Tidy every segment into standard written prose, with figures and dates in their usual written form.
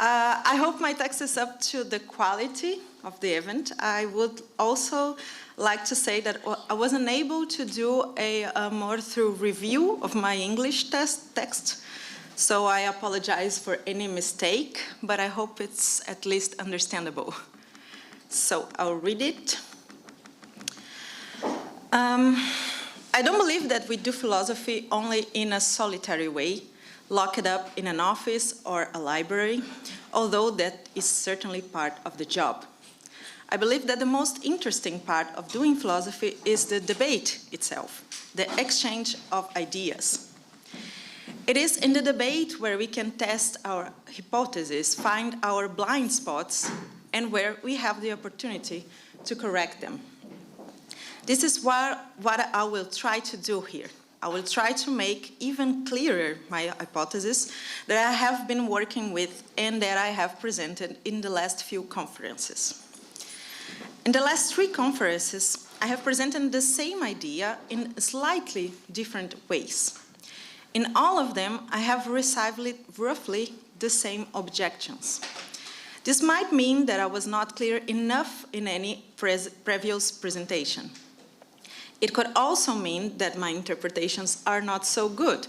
I hope my text is up to the quality of the event. I would also like to say that I was unable to do a more thorough review of my English text, so I apologize for any mistake, but I hope it's at least understandable. So I'll read it. I don't believe that we do philosophy only in a solitary way, locked up in an office or a library, although that is certainly part of the job. I believe that the most interesting part of doing philosophy is the debate itself, the exchange of ideas. It is in the debate where we can test our hypotheses, find our blind spots, and where we have the opportunity to correct them. This is what I will try to do here. I will try to make even clearer my hypotheses that I have been working with and that I have presented in the last few conferences. In the last 3 conferences, I have presented the same idea in slightly different ways. In all of them, I have received roughly the same objections. This might mean that I was not clear enough in any previous presentation. It could also mean that my interpretations are not so good,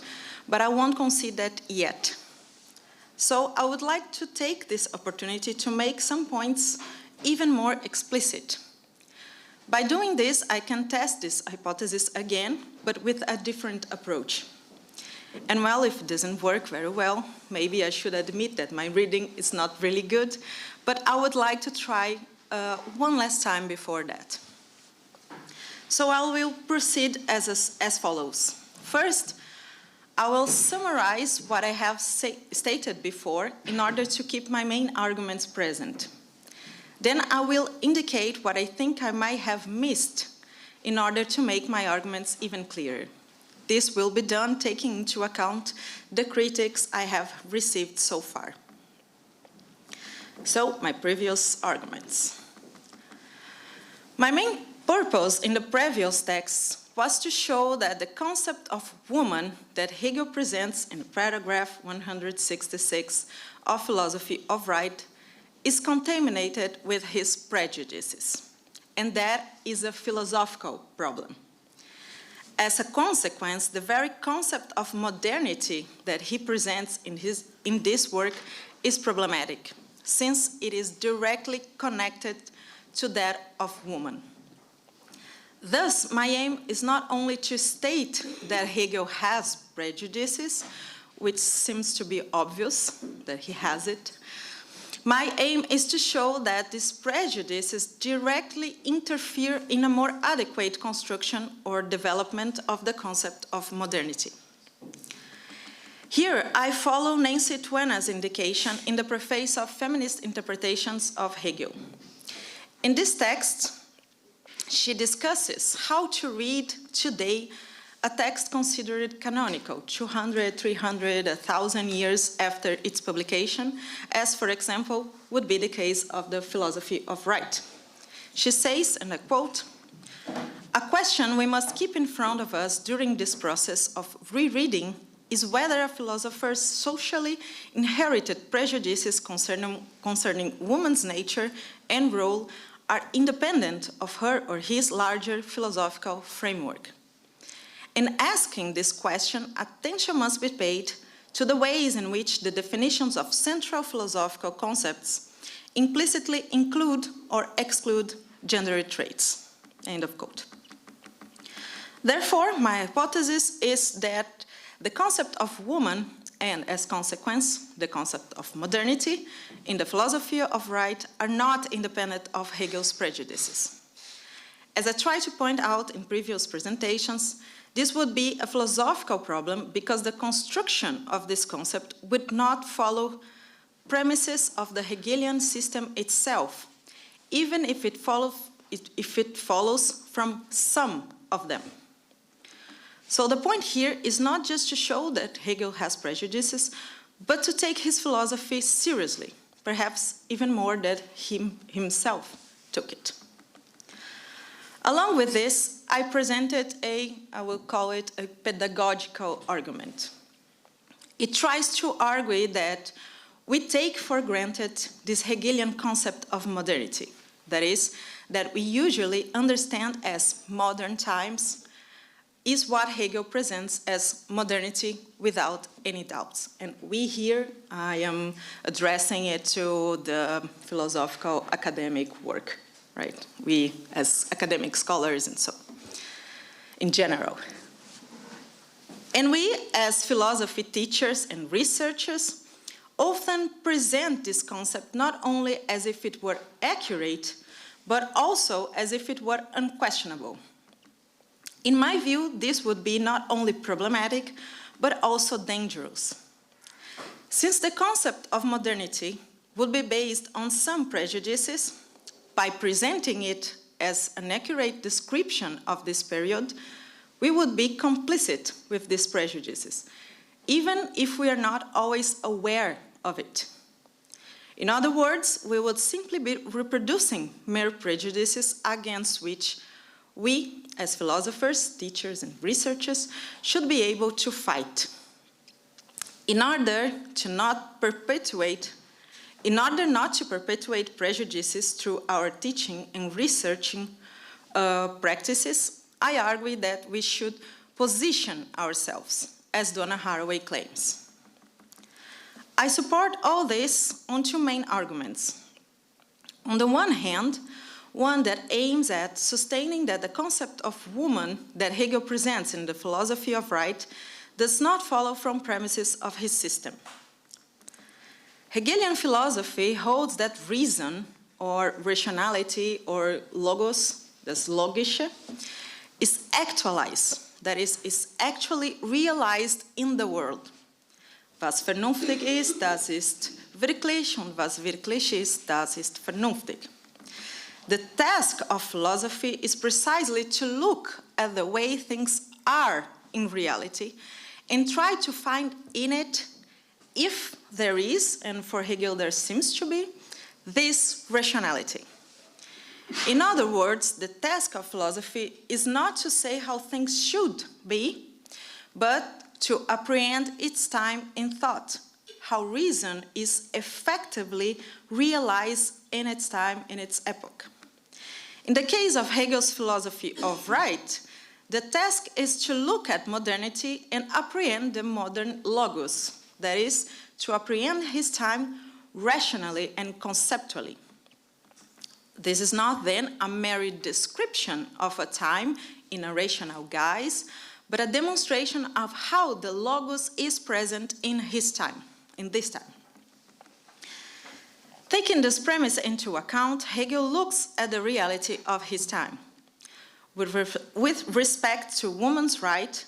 but I won't concede that yet. So I would like to take this opportunity to make some points even more explicit. By doing this, I can test this hypothesis again, but with a different approach. And well, if it doesn't work very well, maybe I should admit that my reading is not really good, but I would like to try one last time before that. So I will proceed as follows. First, I will summarize what I have stated before in order to keep my main arguments present. Then I will indicate what I think I might have missed in order to make my arguments even clearer. This will be done taking into account the critiques I have received so far. So, my previous arguments. My main purpose in the previous text was to show that the concept of woman that Hegel presents in paragraph 166 of Philosophy of Right is contaminated with his prejudices, and that is a philosophical problem. As a consequence, the very concept of modernity that he presents in this work is problematic, since it is directly connected to that of woman. Thus, my aim is not only to state that Hegel has prejudices, which seems to be obvious that he has it. My aim is to show that these prejudices directly interfere in a more adequate construction or development of the concept of modernity. Here, I follow Nancy Tuena's indication in the preface of Feminist Interpretations of Hegel. In this text, she discusses how to read today a text considered canonical, 200, 300, 1,000 years after its publication, as, for example, would be the case of the Philosophy of Right. She says, and I quote, "A question we must keep in front of us during this process of rereading is whether a philosopher's socially inherited prejudices concerning woman's nature and role are independent of her or his larger philosophical framework. In asking this question, attention must be paid to the ways in which the definitions of central philosophical concepts implicitly include or exclude gender traits." End of quote. Therefore, my hypothesis is that the concept of woman and, as consequence, the concept of modernity in the Philosophy of Right are not independent of Hegel's prejudices. As I tried to point out in previous presentations, this would be a philosophical problem because the construction of this concept would not follow premises of the Hegelian system itself, even if it follows from some of them. So the point here is not just to show that Hegel has prejudices, but to take his philosophy seriously, perhaps even more than he himself took it. Along with this, I presented I will call it a pedagogical argument. It tries to argue that we take for granted this Hegelian concept of modernity, that is, that we usually understand as modern times, is what Hegel presents as modernity without any doubts. And we here, I am addressing it to the philosophical academic work, right? We as academic scholars and so in general. And we as philosophy teachers and researchers often present this concept not only as if it were accurate, but also as if it were unquestionable. In my view, this would be not only problematic, but also dangerous. Since the concept of modernity would be based on some prejudices, by presenting it as an accurate description of this period, we would be complicit with these prejudices, even if we are not always aware of it. In other words, we would simply be reproducing mere prejudices against which we, as philosophers, teachers, and researchers, should be able to fight. In order not to perpetuate prejudices through our teaching and researching practices, I argue that we should position ourselves, as Donna Haraway claims. I support all this on two main arguments. On the one hand, one that aims at sustaining that the concept of woman that Hegel presents in the philosophy of right does not follow from premises of his system. Hegelian philosophy holds that reason, or rationality, or logos, das Logische, is actualized, that is actually realized in the world. Was vernünftig ist, das ist wirklich, und was wirklich ist, das ist vernünftig. The task of philosophy is precisely to look at the way things are in reality and try to find in it, if there is, and for Hegel there seems to be, this rationality. In other words, the task of philosophy is not to say how things should be, but to apprehend its time in thought, how reason is effectively realized in its time, in its epoch. In the case of Hegel's philosophy of right, the task is to look at modernity and apprehend the modern logos, that is, to apprehend his time rationally and conceptually. This is not then a mere description of a time in a rational guise, but a demonstration of how the logos is present in his time, in this time. Taking this premise into account, Hegel looks at the reality of his time. With respect to women's right,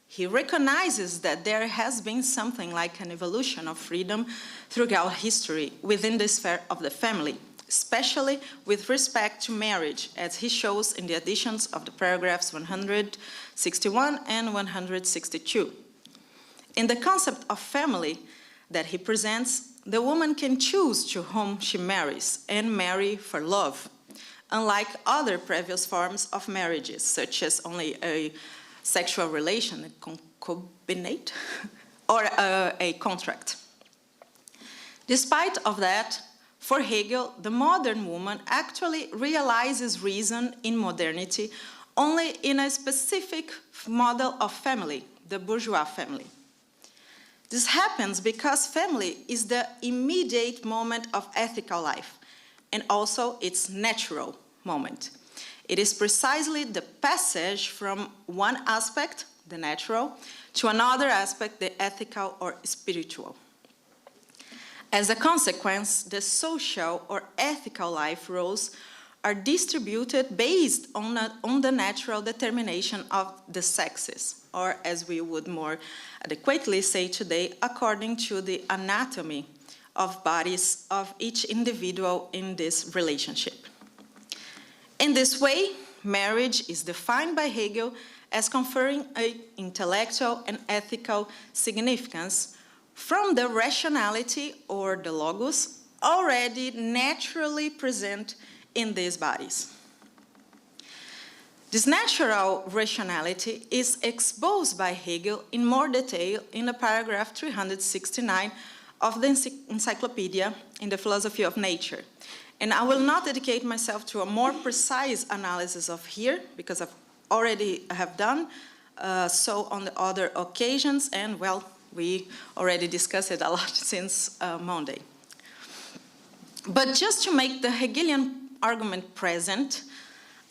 he recognizes that there has been something like an evolution of freedom throughout history within the sphere of the family, especially with respect to marriage, as he shows in the additions of the paragraphs 161 and 162. In the concept of family that he presents, the woman can choose to whom she marries and marry for love, unlike other previous forms of marriages, such as only a sexual relation, a concubinate, or a contract. Despite of that, for Hegel, the modern woman actually realizes reason in modernity only in a specific model of family, the bourgeois family. This happens because family is the immediate moment of ethical life, and also its natural moment. It is precisely the passage from one aspect, the natural, to another aspect, the ethical or spiritual. As a consequence, the social or ethical life roles are distributed based on the natural determination of the sexes, or as we would more adequately say today, according to the anatomy of bodies of each individual in this relationship. In this way, marriage is defined by Hegel as conferring an intellectual and ethical significance from the rationality or the logos already naturally present in these bodies. This natural rationality is exposed by Hegel in more detail in the paragraph 369 of the encyclopedia in the philosophy of nature. And I will not dedicate myself to a more precise analysis of here, because I've already have done so on the other occasions, and well, we already discussed it a lot since Monday. But just to make the Hegelian argument present,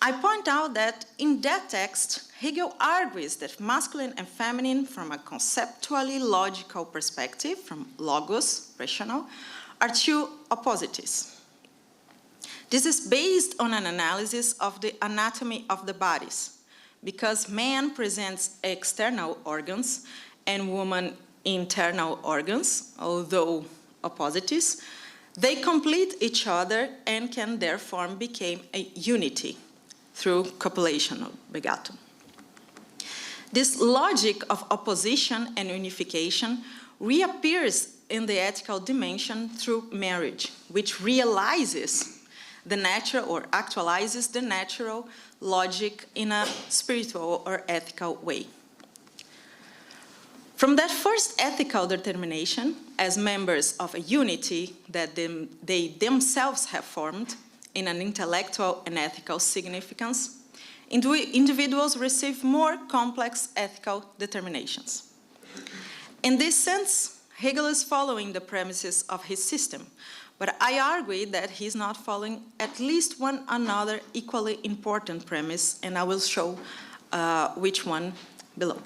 I point out that in that text, Hegel argues that masculine and feminine, from a conceptually logical perspective, from logos, rational, are two opposites. This is based on an analysis of the anatomy of the bodies, because man presents external organs and woman internal organs, although opposites. They complete each other and can therefore become a unity through copulation or begattum. This logic of opposition and unification reappears in the ethical dimension through marriage, which realizes the natural or actualizes the natural logic in a spiritual or ethical way. From that first ethical determination, as members of a unity that they themselves have formed in an intellectual and ethical significance, individuals receive more complex ethical determinations. In this sense, Hegel is following the premises of his system, but I argue that he's not following at least one another equally important premise, and I will show which one below.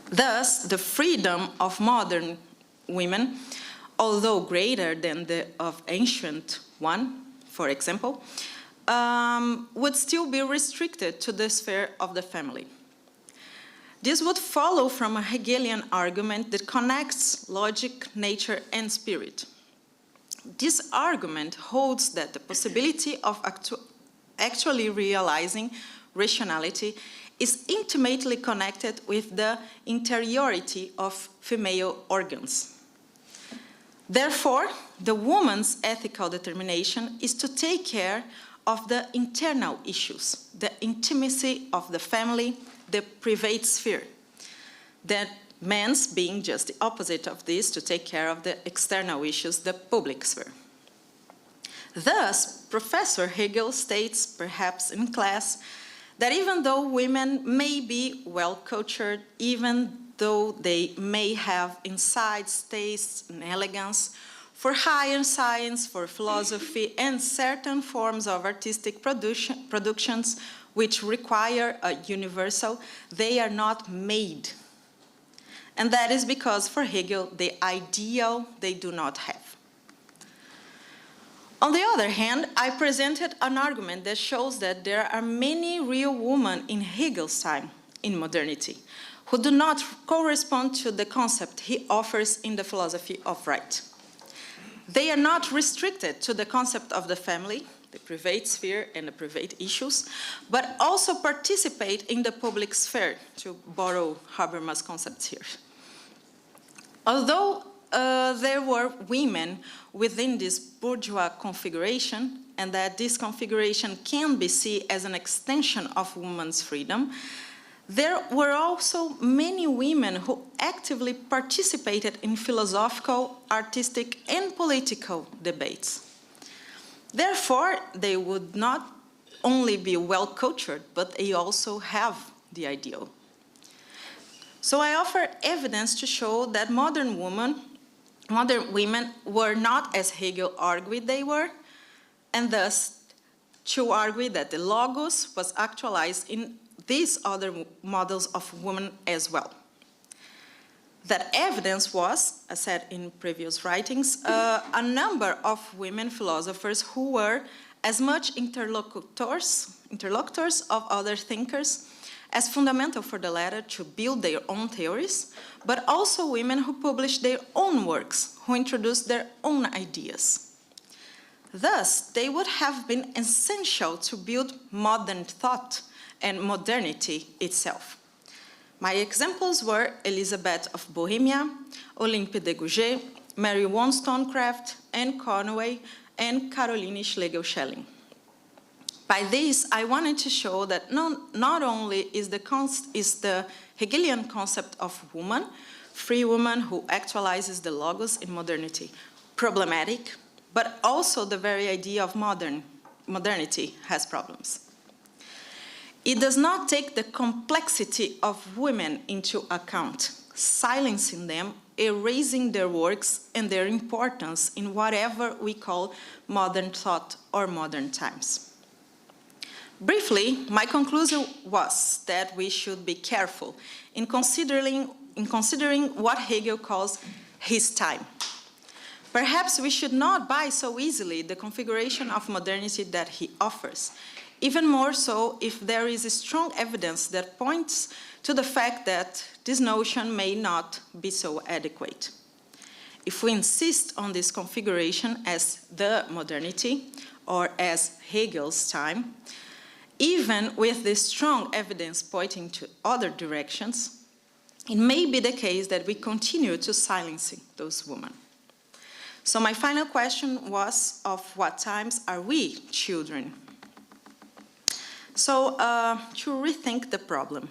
Thus, the freedom of modern women, although greater than the of ancient one, for example, would still be restricted to the sphere of the family. This would follow from a Hegelian argument that connects logic, nature, and spirit. This argument holds that the possibility of actually realizing rationality is intimately connected with the interiority of female organs. Therefore, the woman's ethical determination is to take care of the internal issues, the intimacy of the family, the private sphere. That man's being just the opposite of this, to take care of the external issues, the public sphere. Thus, Professor Hegel states, perhaps in class, that even though women may be well-cultured, even though they may have insights, tastes, and elegance for higher science, for philosophy, and certain forms of artistic productions which require a universal, they are not made. And that is because for Hegel, the ideal they do not have. On the other hand, I presented an argument that shows that there are many real women in Hegel's time, in modernity, who do not correspond to the concept he offers in the philosophy of right. They are not restricted to the concept of the family, the private sphere and the private issues, but also participate in the public sphere, to borrow Habermas' concepts here. Although there were women within this bourgeois configuration, and that this configuration can be seen as an extension of women's freedom, there were also many women who actively participated in philosophical, artistic, and political debates. Therefore, they would not only be well-cultured, but they also have the ideal. So I offer evidence to show that modern women were not as Hegel argued they were, and thus to argue that the logos was actualized in these other models of women as well. That evidence was, as said in previous writings, a number of women philosophers who were as much interlocutors of other thinkers as fundamental for the latter to build their own theories, but also women who published their own works, who introduced their own ideas. Thus, they would have been essential to build modern thought and modernity itself. My examples were Elizabeth of Bohemia, Olympe de Gouges, Mary Wollstonecraft, Anne Conway, and Caroline Schlegel-Schelling. By this, I wanted to show that not only is the Hegelian concept of woman free woman who actualizes the logos in modernity, problematic, but also the very idea of modernity has problems. It does not take the complexity of women into account, silencing them, erasing their works and their importance in whatever we call modern thought or modern times. Briefly, my conclusion was that we should be careful in considering what Hegel calls his time. Perhaps we should not buy so easily the configuration of modernity that he offers, even more so if there is strong evidence that points to the fact that this notion may not be so adequate. If we insist on this configuration as the modernity or as Hegel's time, even with this strong evidence pointing to other directions, it may be the case that we continue to silencing those women. So my final question was, of what times are we children? So to rethink the problem.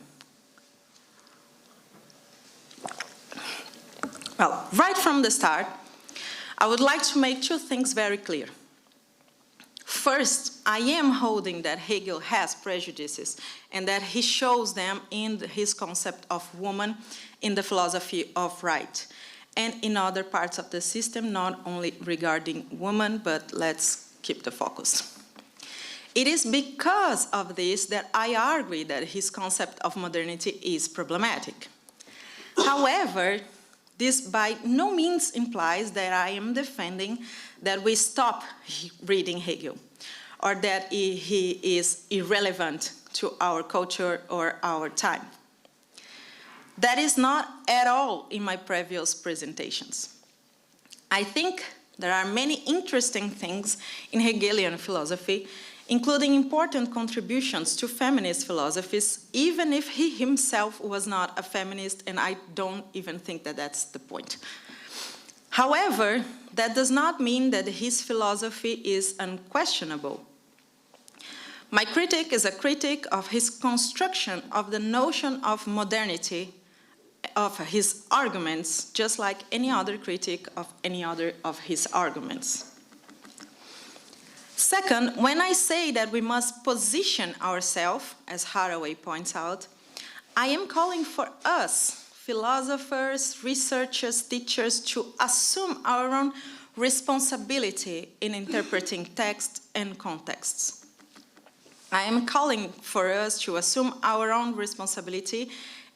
Well, right from the start, I would like to make two things very clear. First, I am holding that Hegel has prejudices and that he shows them in his concept of woman in the philosophy of right and in other parts of the system, not only regarding women, but let's keep the focus. It is because of this that I argue that his concept of modernity is problematic. However, this by no means implies that I am defending that we stop reading Hegel or that he is irrelevant to our culture or our time. That is not at all in my previous presentations. I think there are many interesting things in Hegelian philosophy, including important contributions to feminist philosophies, even if he himself was not a feminist, and I don't even think that that's the point. However, that does not mean that his philosophy is unquestionable. My critique is a critique of his construction of the notion of modernity, of his arguments, just like any other critique of any other of his arguments. Second, when I say that we must position ourselves, as Haraway points out, I am calling for us, philosophers, researchers, teachers, to assume our own responsibility in interpreting text and contexts. I am calling for us to assume our own responsibility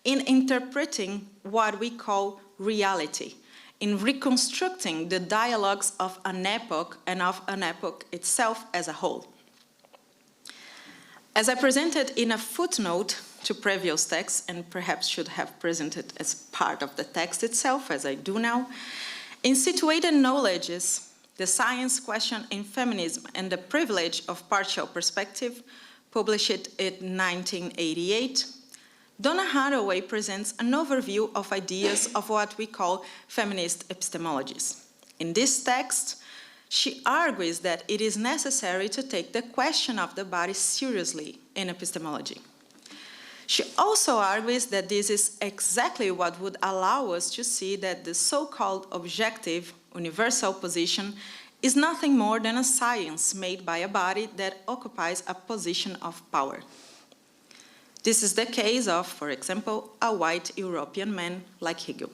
in interpreting what we call reality, in reconstructing the dialogues of an epoch and of an epoch itself as a whole. As I presented in a footnote to previous texts, and perhaps should have presented as part of the text itself, as I do now, in Situated Knowledges, the Science Question in Feminism and the Privilege of Partial Perspective, published in 1988, Donna Haraway presents an overview of ideas of what we call feminist epistemologies. In this text, she argues that it is necessary to take the question of the body seriously in epistemology. She also argues that this is exactly what would allow us to see that the so-called objective, universal position is nothing more than a science made by a body that occupies a position of power. This is the case of, for example, a white European man like Hegel.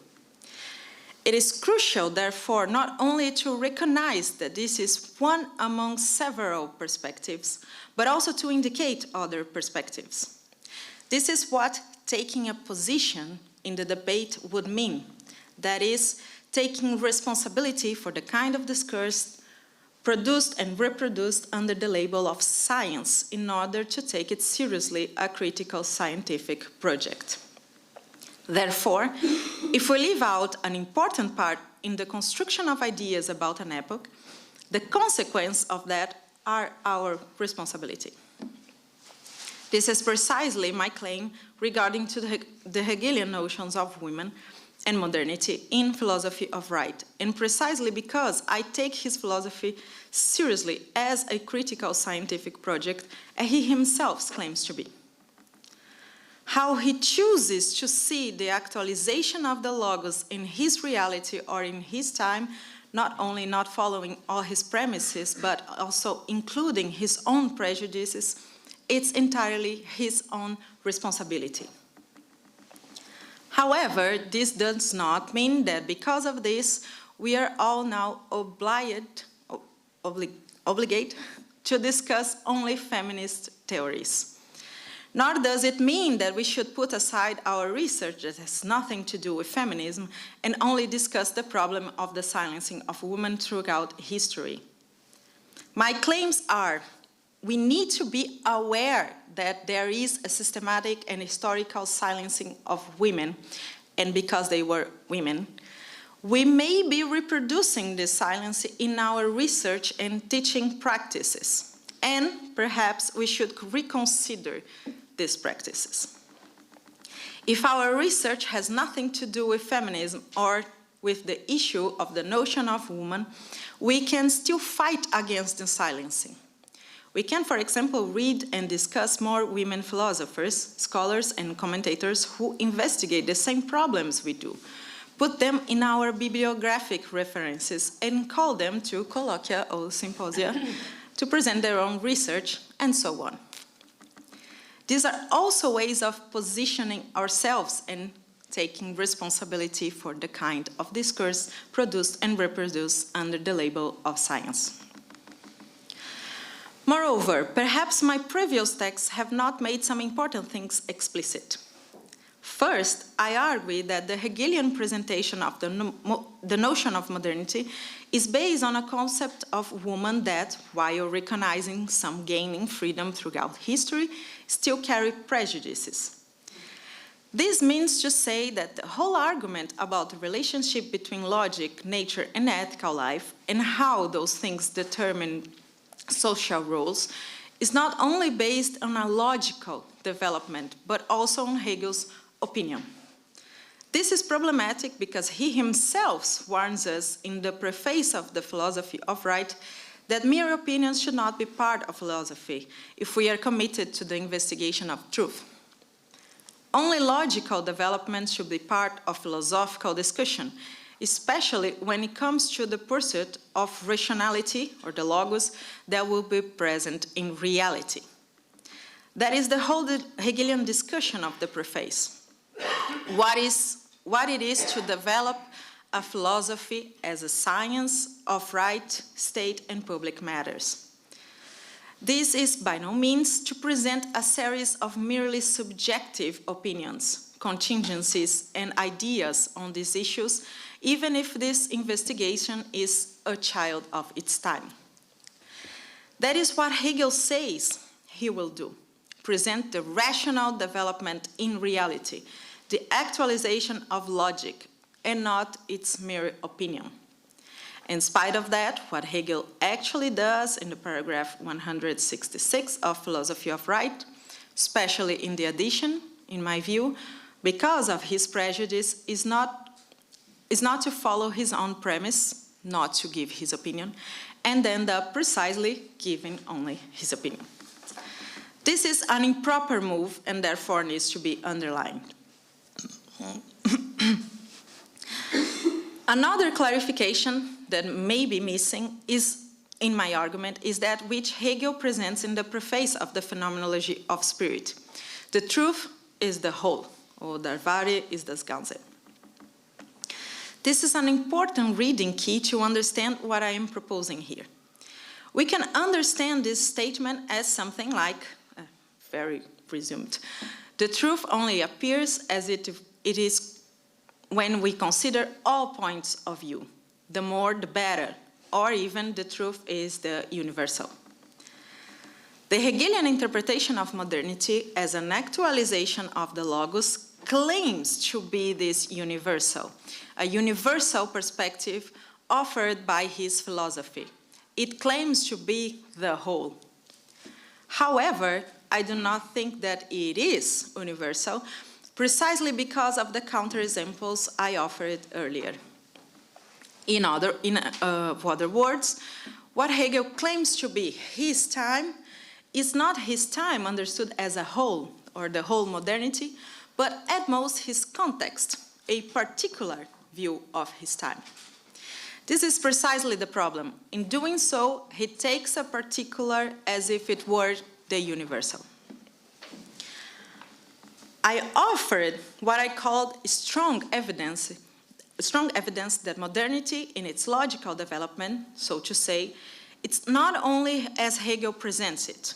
It is crucial, therefore, not only to recognize that this is one among several perspectives, but also to indicate other perspectives. This is what taking a position in the debate would mean. That is, taking responsibility for the kind of discourse produced and reproduced under the label of science in order to take it seriously a critical scientific project. Therefore, if we leave out an important part in the construction of ideas about an epoch, the consequence of that are our responsibility. This is precisely my claim regarding to the Hegelian notions of women and modernity in philosophy of right, and precisely because I take his philosophy seriously as a critical scientific project, as he himself claims to be. How he chooses to see the actualization of the logos in his reality or in his time, not only not following all his premises, but also including his own prejudices, it's entirely his own responsibility. However, this does not mean that because of this, we are all now obligated to discuss only feminist theories. Nor does it mean that we should put aside our research that has nothing to do with feminism and only discuss the problem of the silencing of women throughout history. My claims are, we need to be aware that there is a systematic and historical silencing of women, and because they were women, we may be reproducing this silence in our research and teaching practices, and perhaps we should reconsider these practices. If our research has nothing to do with feminism or with the issue of the notion of woman, we can still fight against the silencing. We can, for example, read and discuss more women philosophers, scholars, and commentators who investigate the same problems we do, put them in our bibliographic references, and call them to colloquia or symposia to present their own research, and so on. These are also ways of positioning ourselves and taking responsibility for the kind of discourse produced and reproduced under the label of science. Moreover, perhaps my previous texts have not made some important things explicit. First, I argue that the Hegelian presentation of the notion of modernity is based on a concept of woman that, while recognizing some gaining freedom throughout history, still carry prejudices. This means to say that the whole argument about the relationship between logic, nature, and ethical life, and how those things determine social roles, is not only based on a logical development, but also on Hegel's opinion. This is problematic because he himself warns us in the preface of the Philosophy of Right that mere opinions should not be part of philosophy if we are committed to the investigation of truth. Only logical development should be part of philosophical discussion, especially when it comes to the pursuit of rationality, or the logos, that will be present in reality. That is the whole Hegelian discussion of the preface. What it is to develop a philosophy as a science of right, state, and public matters. This is by no means to present a series of merely subjective opinions, contingencies, and ideas on these issues, even if this investigation is a child of its time. That is what Hegel says he will do, present the rational development in reality, the actualization of logic, and not its mere opinion. In spite of that, what Hegel actually does in the paragraph 166 of Philosophy of Right, especially in the addition, in my view, because of his prejudice, is not to follow his own premise, not to give his opinion, and end up precisely giving only his opinion. This is an improper move and therefore needs to be underlined. Another clarification that may be missing is, in my argument, is that which Hegel presents in the preface of the Phenomenology of Spirit. The truth is the whole, or der Wahre ist das Ganze. This is an important reading key to understand what I am proposing here. We can understand this statement as something like, very presumed, the truth only appears as it is when we consider all points of view. The more, the better, or even the truth is the universal. The Hegelian interpretation of modernity as an actualization of the logos claims to be this universal, a universal perspective offered by his philosophy. It claims to be the whole. However, I do not think that it is universal, precisely because of the counterexamples I offered earlier. In other words, what Hegel claims to be his time is not his time understood as a whole, or the whole modernity, but at most his context, a particular view of his time. This is precisely the problem. In doing so, he takes a particular as if it were the universal. I offered what I called strong evidence that modernity in its logical development, so to say, it's not only as Hegel presents it.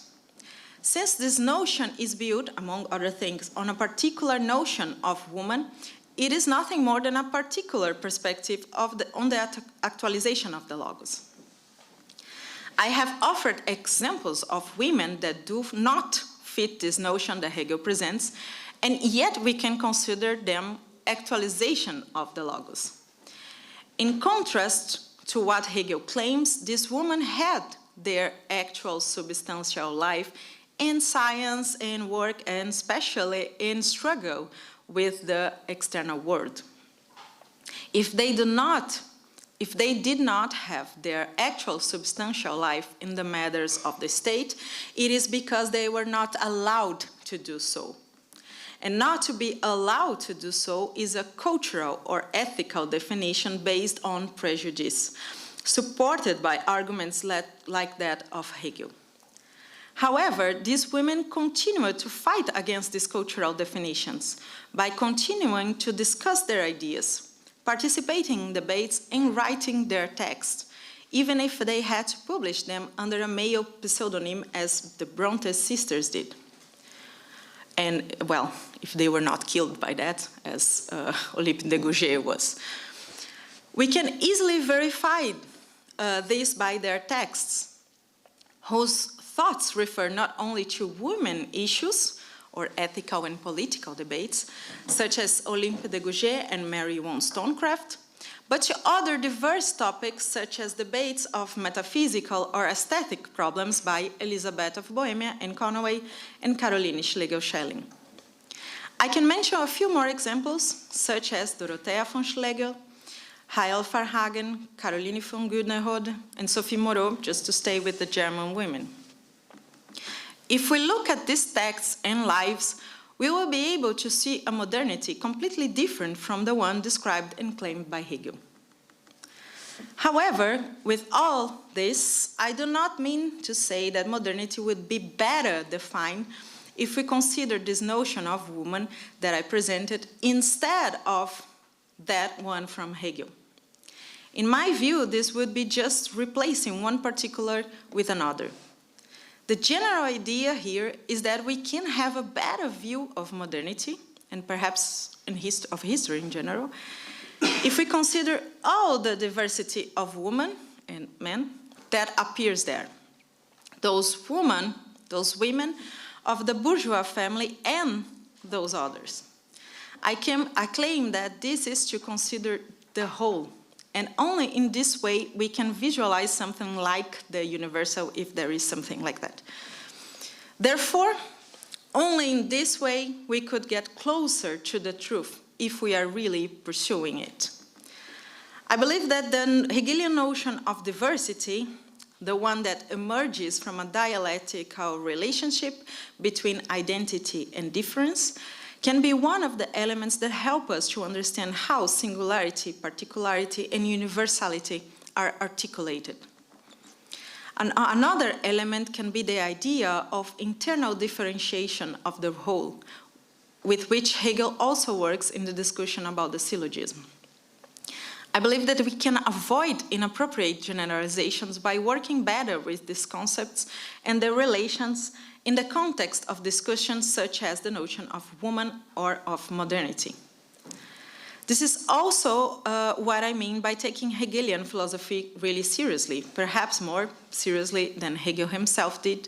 Since this notion is built, among other things, on a particular notion of woman, it is nothing more than a particular perspective on the actualization of the logos. I have offered examples of women that do not fit this notion that Hegel presents, and yet we can consider them actualization of the logos. In contrast to what Hegel claims, these women had their actual substantial life in science and work, and especially in struggle with the external world. If they did not have their actual substantial life in the matters of the state, it is because they were not allowed to do so. And not to be allowed to do so is a cultural or ethical definition based on prejudice, supported by arguments like that of Hegel. However, these women continued to fight against these cultural definitions by continuing to discuss their ideas, participating in debates and writing their texts, even if they had to publish them under a male pseudonym as the Bronte sisters did. And, well, if they were not killed by that, as Olympe de Gouges was. We can easily verify this by their texts, whose thoughts refer not only to women issues or ethical and political debates, such as Olympe de Gouges and Mary Wollstonecraft, but to other diverse topics such as debates of metaphysical or aesthetic problems by Elizabeth of Bohemia and Conway and Caroline Schlegel-Schelling. I can mention a few more examples, such as Dorothea von Schlegel, Heil Verhagen, Caroline von Gudnerode, and Sophie Moreau, just to stay with the German women. If we look at these texts and lives, we will be able to see a modernity completely different from the one described and claimed by Hegel. However, with all this, I do not mean to say that modernity would be better defined if we consider this notion of woman that I presented instead of that one from Hegel. In my view, this would be just replacing one particular with another. The general idea here is that we can have a better view of modernity, and perhaps of history in general, if we consider all the diversity of women and men that appears there. Those women of the bourgeois family and those others. I claim that this is to consider the whole, and only in this way we can visualize something like the universal, if there is something like that. Therefore, only in this way we could get closer to the truth if we are really pursuing it. I believe that the Hegelian notion of diversity, the one that emerges from a dialectical relationship between identity and difference, can be one of the elements that help us to understand how singularity, particularity, and universality are articulated. Another element can be the idea of internal differentiation of the whole, with which Hegel also works in the discussion about the syllogism. I believe that we can avoid inappropriate generalizations by working better with these concepts and their relations in the context of discussions such as the notion of woman or of modernity. This is also what I mean by taking Hegelian philosophy really seriously, perhaps more seriously than Hegel himself did,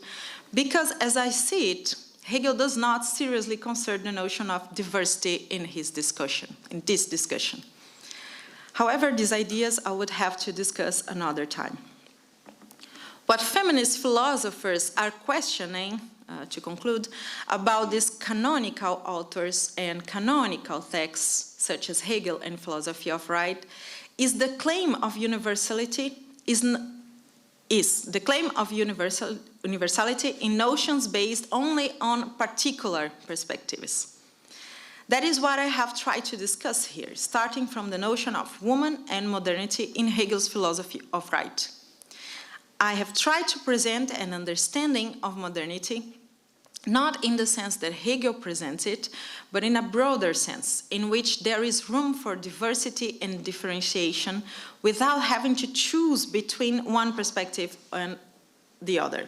because as I see it, Hegel does not seriously consider the notion of diversity in this discussion. However, these ideas I would have to discuss another time. What feminist philosophers are questioning, to conclude, about these canonical authors and canonical texts, such as Hegel and philosophy of right, is the claim of universality universality in notions based only on particular perspectives. That is what I have tried to discuss here, starting from the notion of woman and modernity in Hegel's philosophy of right. I have tried to present an understanding of modernity, not in the sense that Hegel presents it, but in a broader sense, in which there is room for diversity and differentiation without having to choose between one perspective and the other.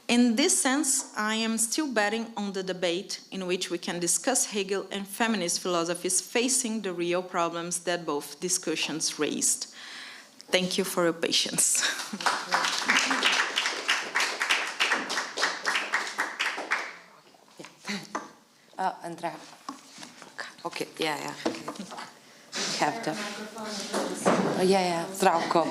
In this sense, I am still betting on the debate in which we can discuss Hegel and feminist philosophies facing the real problems that both discussions raised. Thank you for your patience. Andrea. Okay, yeah. Okay. Have them. Yeah, zdravko.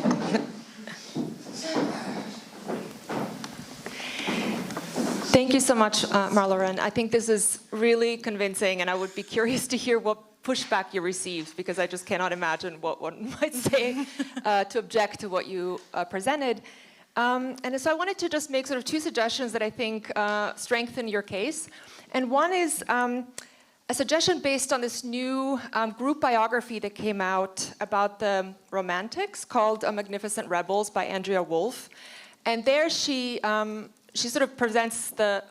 Thank you so much, Marloren. I think this is really convincing, and I would be curious to hear what pushback you received, because I just cannot imagine what one might say to object to what you presented. And so I wanted to just make sort of two suggestions that I think strengthen your case. And one is a suggestion based on this new group biography that came out about the Romantics called Magnificent Rebels by Andrea Wolf. And there she sort of presents the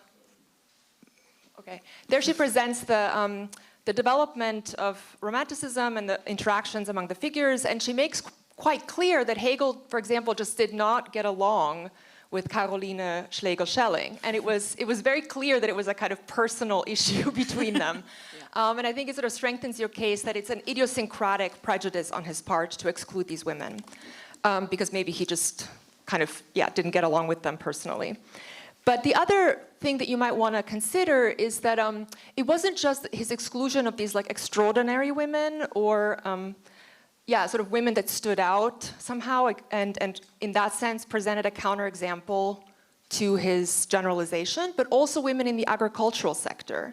development of Romanticism and the interactions among the figures, and she makes quite clear that Hegel, for example, just did not get along with Caroline Schlegel-Schelling, and it was very clear that it was a kind of personal issue between them. Yeah. And I think it sort of strengthens your case that it's an idiosyncratic prejudice on his part to exclude these women, because maybe he just kind of, didn't get along with them personally. But the other thing that you might want to consider is that it wasn't just his exclusion of these like extraordinary women or sort of women that stood out somehow and in that sense presented a counterexample to his generalization, but also women in the agricultural sector.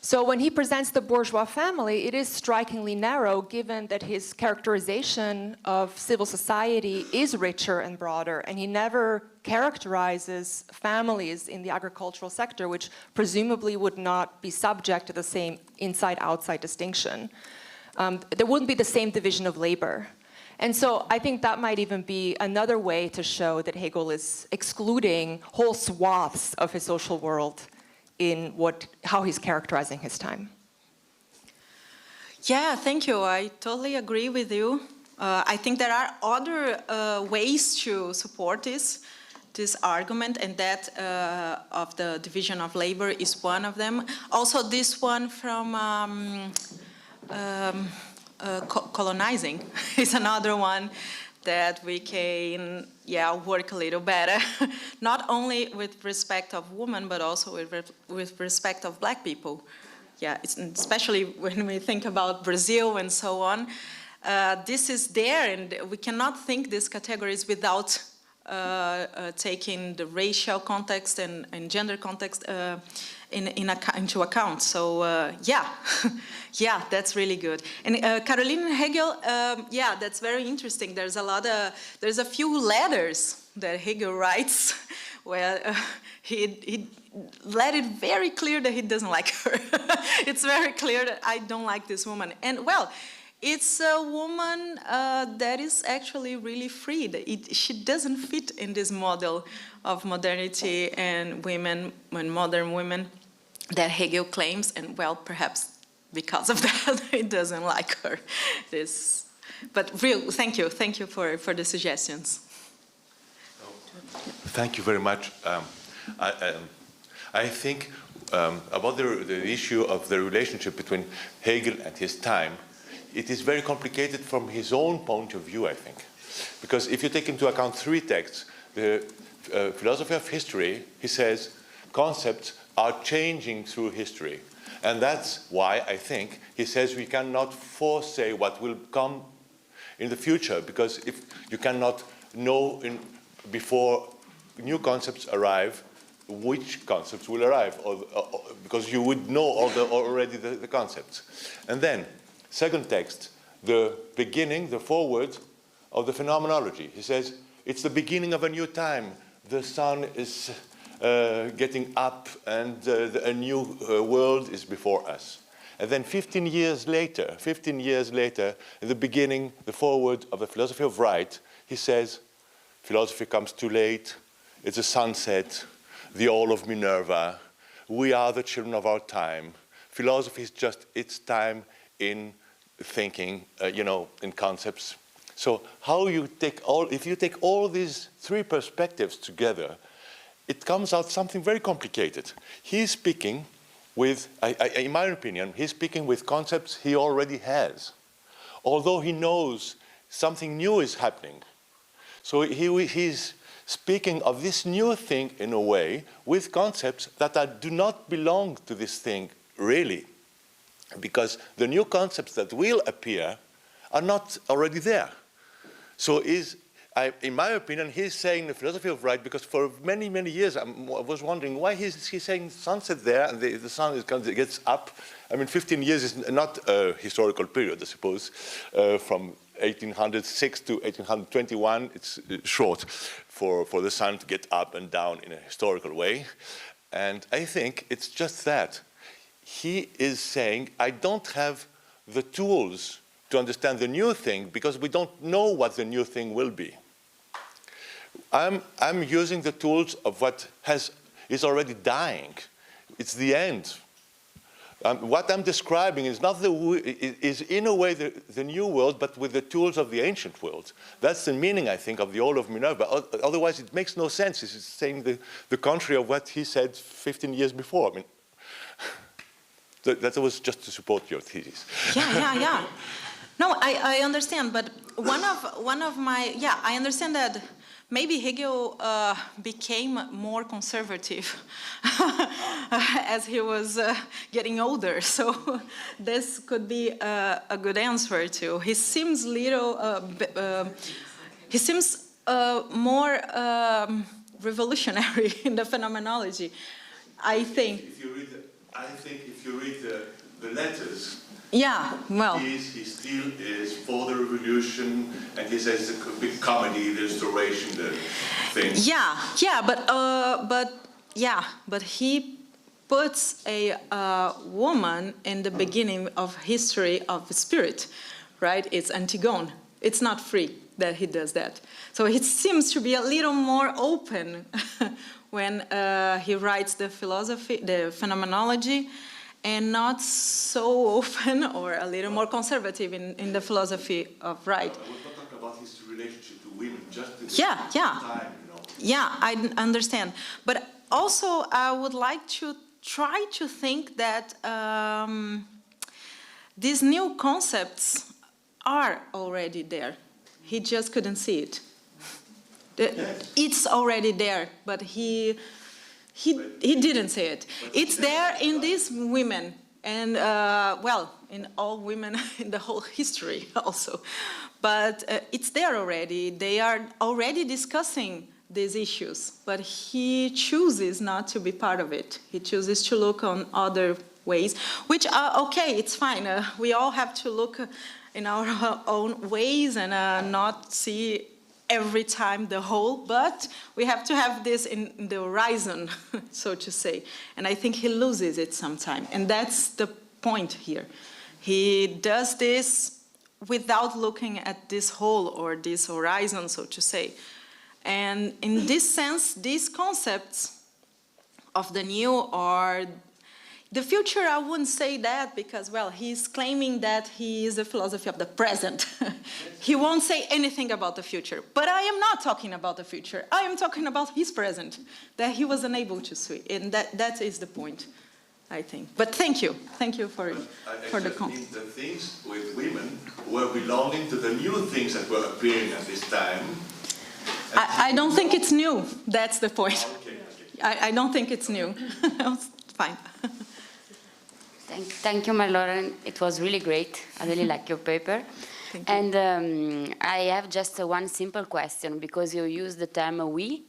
So when he presents the bourgeois family, it is strikingly narrow given that his characterization of civil society is richer and broader, and he never characterizes families in the agricultural sector, which presumably would not be subject to the same inside-outside distinction. There wouldn't be the same division of labor. And so I think that might even be another way to show that Hegel is excluding whole swaths of his social world in how he's characterizing his time. Yeah, thank you. I totally agree with you. I think there are other ways to support this argument, and that of the division of labor is one of them. Also, this one from colonizing is another one that we can work a little better, not only with respect of women, but also with respect of black people. Yeah, especially when we think about Brazil and so on. This is there, and we cannot think these categories without taking the racial context and gender context into account. So yeah, that's really good. And Caroline Hegel, that's very interesting. There's a few letters that Hegel writes where he let it very clear that he doesn't like her. It's very clear that I don't like this woman. And well, it's a woman that is actually really free. She doesn't fit in this model of modernity and women, and modern women that Hegel claims, and well, perhaps because of that, he doesn't like her. But thank you for the suggestions. Thank you very much. I think about the issue of the relationship between Hegel and his time, it is very complicated from his own point of view, I think. Because if you take into account three texts, the philosophy of history, he says, concepts are changing through history. And that's why I think he says we cannot foresay what will come in the future, because if you cannot know before new concepts arrive, which concepts will arrive, because you would know already the concepts. And then, second text, the beginning, the foreword of the phenomenology. He says, it's the beginning of a new time. the sun is getting up and a new world is before us. And then 15 years later, in the beginning, the foreword of the philosophy of right, he says, philosophy comes too late, it's a sunset, the all of Minerva, we are the children of our time. Philosophy is just its time in thinking, in concepts. So how you take if you take all these three perspectives together, it comes out something very complicated. He's speaking with, in my opinion, he's speaking with concepts he already has, although he knows something new is happening. So he's speaking of this new thing in a way with concepts that do not belong to this thing really, because the new concepts that will appear are not already there. So in my opinion, he's saying the philosophy of right, because for many, many years I was wondering why he's saying sunset there and the sun gets up. I mean, 15 years is not a historical period, I suppose. From 1806 to 1821, it's short for the sun to get up and down in a historical way. And I think it's just that. He is saying, I don't have the tools to understand the new thing because we don't know what the new thing will be. I'm using the tools of what is already dying. It's the end. What I'm describing is not is in a way the new world, but with the tools of the ancient world. That's the meaning, I think, of the All of Minerva. Otherwise, it makes no sense. It's saying the contrary of what he said 15 years before. I mean, that was just to support your thesis. Yeah. No, I understand, but one of my, I understand that maybe Hegel became more conservative as he was getting older. So this could be a good answer too. He seems more revolutionary in the phenomenology, I think. If you read the letters, yeah, well, he still is for the revolution, and he says the big comedy, the restoration, the thing. But he puts a woman in the beginning of history of the spirit, right? It's Antigone. It's not free that he does that. So it seems to be a little more open when he writes the philosophy, the phenomenology, and not so open or a little more conservative in the philosophy of right. I was not talking about his relationship to women, just in time, Yeah, I understand. But also, I would like to try to think that these new concepts are already there. He just couldn't see it. It's already there, but he didn't say it. It's there in these women, and in all women in the whole history also. But it's there already. They are already discussing these issues, but he chooses not to be part of it. He chooses to look on other ways, which are okay, it's fine. We all have to look in our own ways and not see every time the whole, but we have to have this in the horizon, so to say. And I think he loses it sometime. And that's the point here. He does this without looking at this whole or this horizon, so to say. And in this sense, these concepts of the new or the future, I wouldn't say that because, well, he's claiming that he is a philosophy of the present. He won't say anything about the future. But I am not talking about the future. I am talking about his present, that he was unable to see. And that is the point, I think. But thank you. Thank you for the comment. The things with women were belonging to the new things that were appearing at this time. I don't think it's new. That's the point. Okay. I don't think it's new. Fine. Thank you, Marloren. It was really great. I really like your paper. Thank you. And I have just one simple question, because you used the term we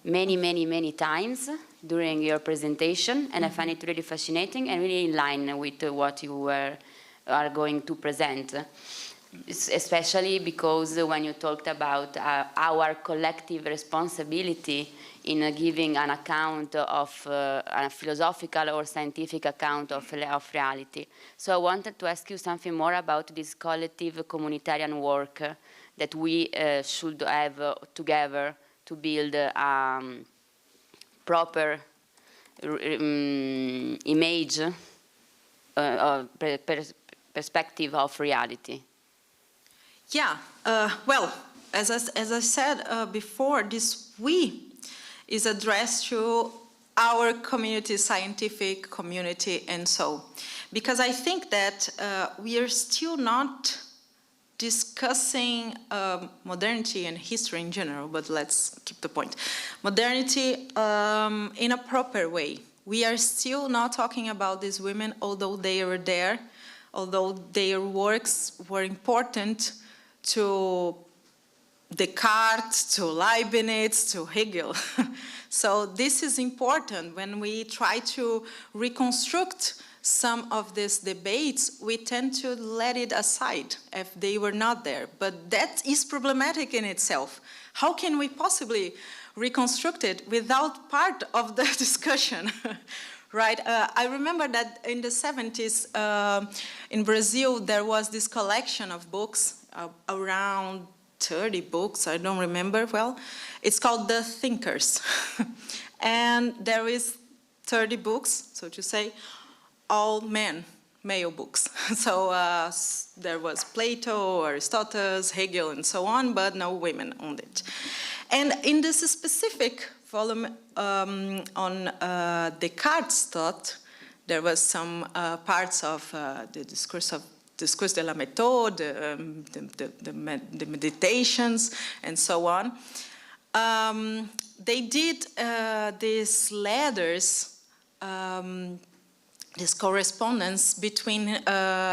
many times during your presentation, and I find it really fascinating and really in line with what you are going to present. especially because when you talked about our collective responsibility in giving an account of a philosophical or scientific account of reality. So I wanted to ask you something more about this collective communitarian work that we should have together to build a proper image or perspective of reality. Yeah, well, as I said before, this we is addressed to our community, scientific community, and so. Because I think that we are still not discussing modernity and history in general, but let's keep the point. Modernity in a proper way. We are still not talking about these women, although they were there, although their works were important to Descartes, to Leibniz, to Hegel. So this is important. When we try to reconstruct some of these debates, we tend to let it aside if they were not there. But that is problematic in itself. How can we possibly reconstruct it without part of the discussion? Right? I remember that in the 70s in Brazil, there was this collection of books, around 30 books, I don't remember well. It's called The Thinkers. And there is 30 books, so to say, all men, male books. So there was Plato, Aristotle, Hegel, and so on, but no women on it. And in this specific volume on Descartes' thought, there was some parts of the discourse de la méthode, the meditations, and so on. They did these letters, this correspondence between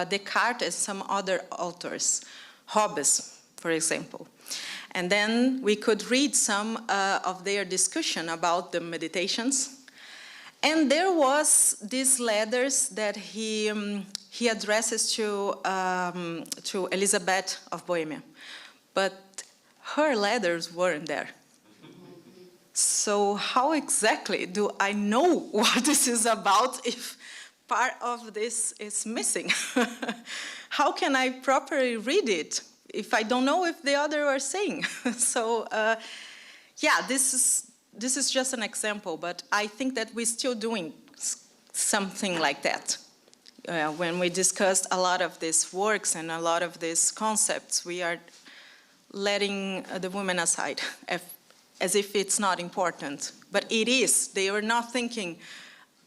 Descartes and some other authors, Hobbes, for example. And then we could read some of their discussion about the meditations. And there was these letters that he addresses to Elizabeth of Bohemia. But her letters weren't there. So how exactly do I know what this is about if part of this is missing? How can I properly read it if I don't know if the other are saying? So yeah, this is just an example, but I think that we're still doing something like that. When we discussed a lot of these works and a lot of these concepts, we are letting the women aside as if it's not important. But it is. They are not thinking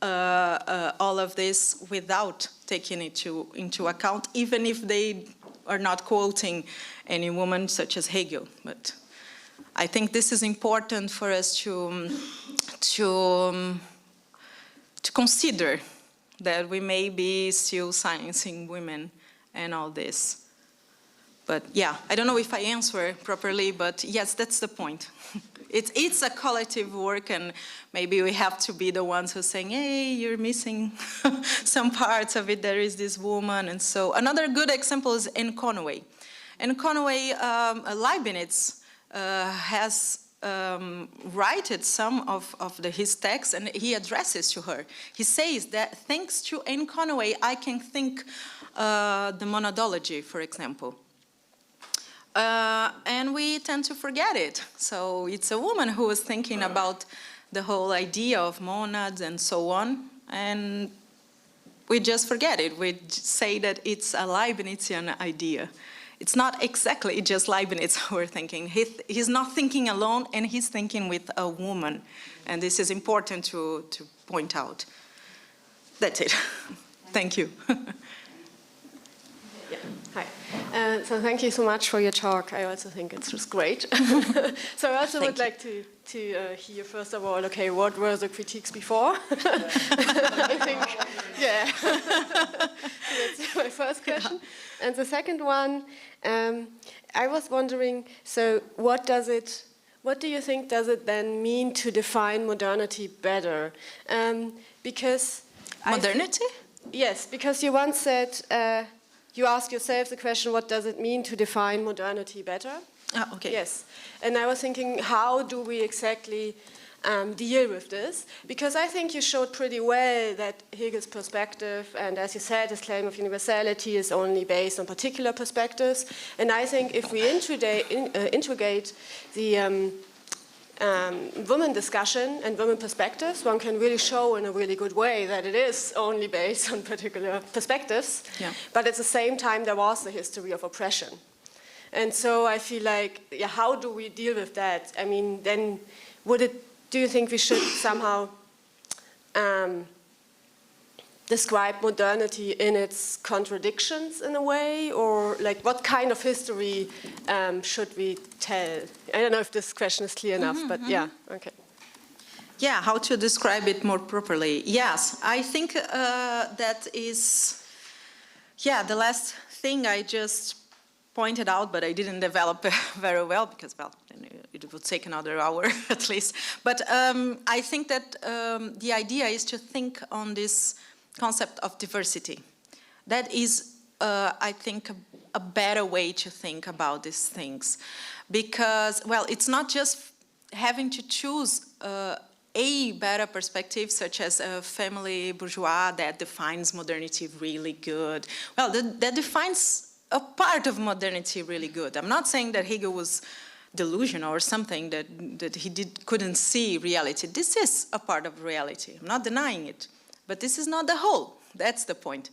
all of this without taking it into account, even if they are not quoting any woman such as Hegel. But I think this is important for us to consider that we may be still sciencing women and all this. But yeah, I don't know if I answer properly, but yes, that's the point. It's a collective work, and maybe we have to be the ones who are saying, hey, you're missing some parts of it, there is this woman, and so. Another good example is in Conway. In Conway, Leibniz has written some of his texts, and he addresses to her. He says that thanks to Anne Conway, I can think the monadology, for example. And we tend to forget it. So it's a woman who was thinking about the whole idea of monads and so on, and we just forget it. We say that it's a Leibnizian idea. It's not exactly just Leibniz who we're thinking. He's not thinking alone, and he's thinking with a woman. And this is important to point out. That's it. Thank you. Yeah. Hi. So thank you so much for your talk. I also think it's just great. So I also would like to hear, first of all, okay, what were the critiques before? I think, yeah. That's my first question. And the second one, I was wondering, so what do you think does it then mean to define modernity better? Because modernity? Yes, because you once said, you ask yourself the question, what does it mean to define modernity better? Ah, okay. Yes. And I was thinking, how do we exactly deal with this? Because I think you showed pretty well that Hegel's perspective, and as you said, his claim of universality is only based on particular perspectives. And I think if we integrate the women discussion and women perspectives, one can really show in a really good way that it is only based on particular perspectives. Yeah. But at the same time, there was the history of oppression. And so I feel like, yeah, how do we deal with that? I mean, then do you think we should somehow describe modernity in its contradictions in a way? Or like what kind of history should we tell? I don't know if this question is clear enough, but yeah, okay. Yeah, how to describe it more properly. Yes, I think that is, yeah, the last thing I just pointed out, but I didn't develop very well because, well, it would take another hour at least. But I think that the idea is to think on this concept of diversity. That is, I think, a better way to think about these things. Because, well, it's not just having to choose a better perspective, such as a family bourgeois that defines modernity really good. Well, that defines a part of modernity really good. I'm not saying that Hegel was delusional or something, that he couldn't see reality. This is a part of reality. I'm not denying it. But this is not the whole. That's the point.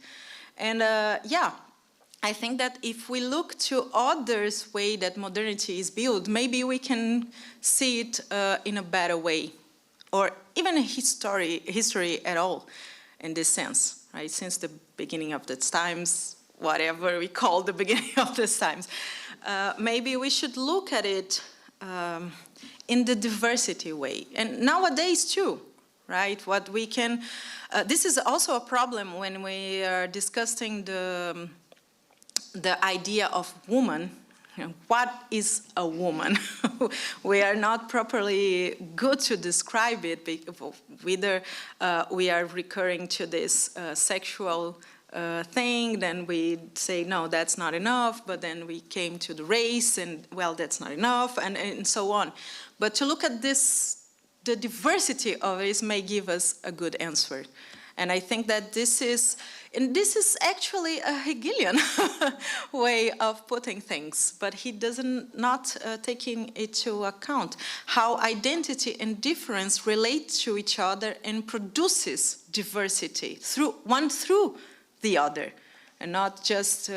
And yeah, I think that if we look to others' way that modernity is built, maybe we can see it in a better way, or even history at all in this sense, right? Since the beginning of the times, whatever we call the beginning of the times, maybe we should look at it in the diversity way. And nowadays too, right? What we can, this is also a problem when we are discussing the idea of woman. You know, what is a woman? We are not properly good to describe it, whether we are recurring to this sexual thing, then we say, no, that's not enough, but then we came to the race, and, well, that's not enough, and so on. But to look at this, the diversity of it may give us a good answer. And I think that this is actually a Hegelian way of putting things, but he doesn't not taking into account how identity and difference relate to each other and produces diversity through the other, and not just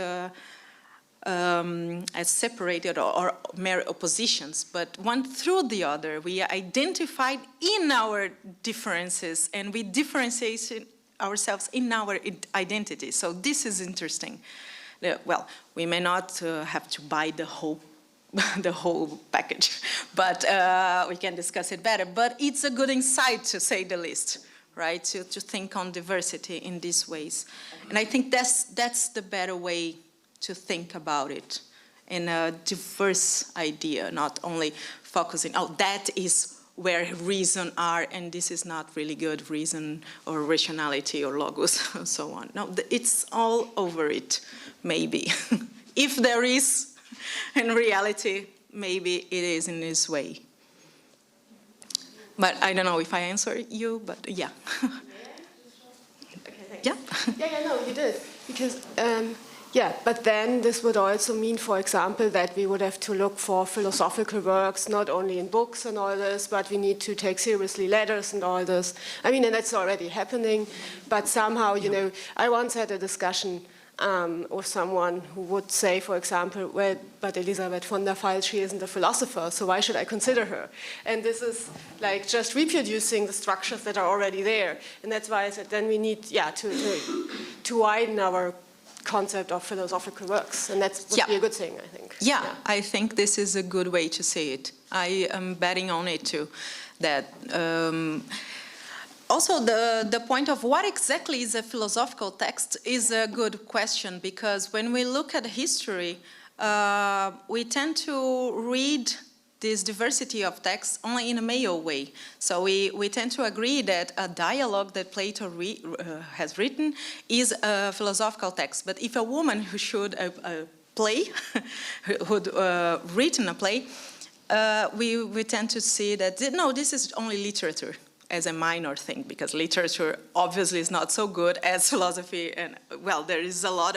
as separated or mere oppositions, but one through the other. We are identified in our differences, and we differentiate ourselves in our identity. So this is interesting. Well, we may not have to buy the whole package, but we can discuss it better. But it's a good insight, to say the least, right? To think on diversity in these ways. And I think that's the better way to think about it, in a diverse idea, not only focusing, oh, that is where reason are, and this is not really good reason or rationality or logos, and so on. No, it's all over it, maybe. If there is, in reality, maybe it is in this way. But I don't know if I answered you, but yeah. Okay, yeah? Yeah, no, you did. Because, yeah, but then this would also mean, for example, that we would have to look for philosophical works, not only in books and all this, but we need to take seriously letters and all this. I mean, and that's already happening, but somehow, you know, I once had a discussion with someone who would say, for example, well, but Elisabeth von der Pfeil, she isn't a philosopher, so why should I consider her? And this is like just reproducing the structures that are already there. And that's why I said then we need, yeah, to widen our concept of philosophical works, and that would be a good thing, I think. Yeah, I think this is a good way to say it. I am betting on it too. That also the point of what exactly is a philosophical text is a good question, because when we look at history, we tend to read this diversity of texts only in a male way. So we tend to agree that a dialogue that Plato has written is a philosophical text. But if a woman who should play, who'd written a play, we tend to see that, no, this is only literature as a minor thing, because literature obviously is not so good as philosophy, and well, there is a lot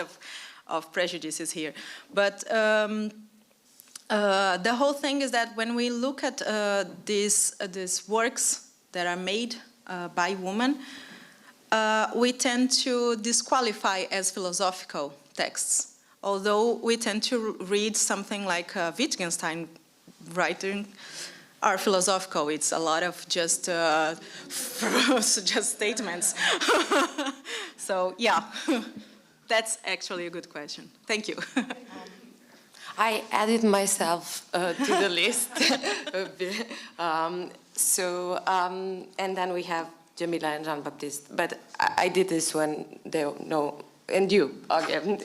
of prejudices here. But the whole thing is that when we look at these works that are made by women, we tend to disqualify as philosophical texts, although we tend to read something like Wittgenstein writing are philosophical. It's a lot of just statements. So yeah, that's actually a good question. Thank you. I added myself to the list. And then we have Jamila and Jean-Baptiste. But I did this when they know, and you again.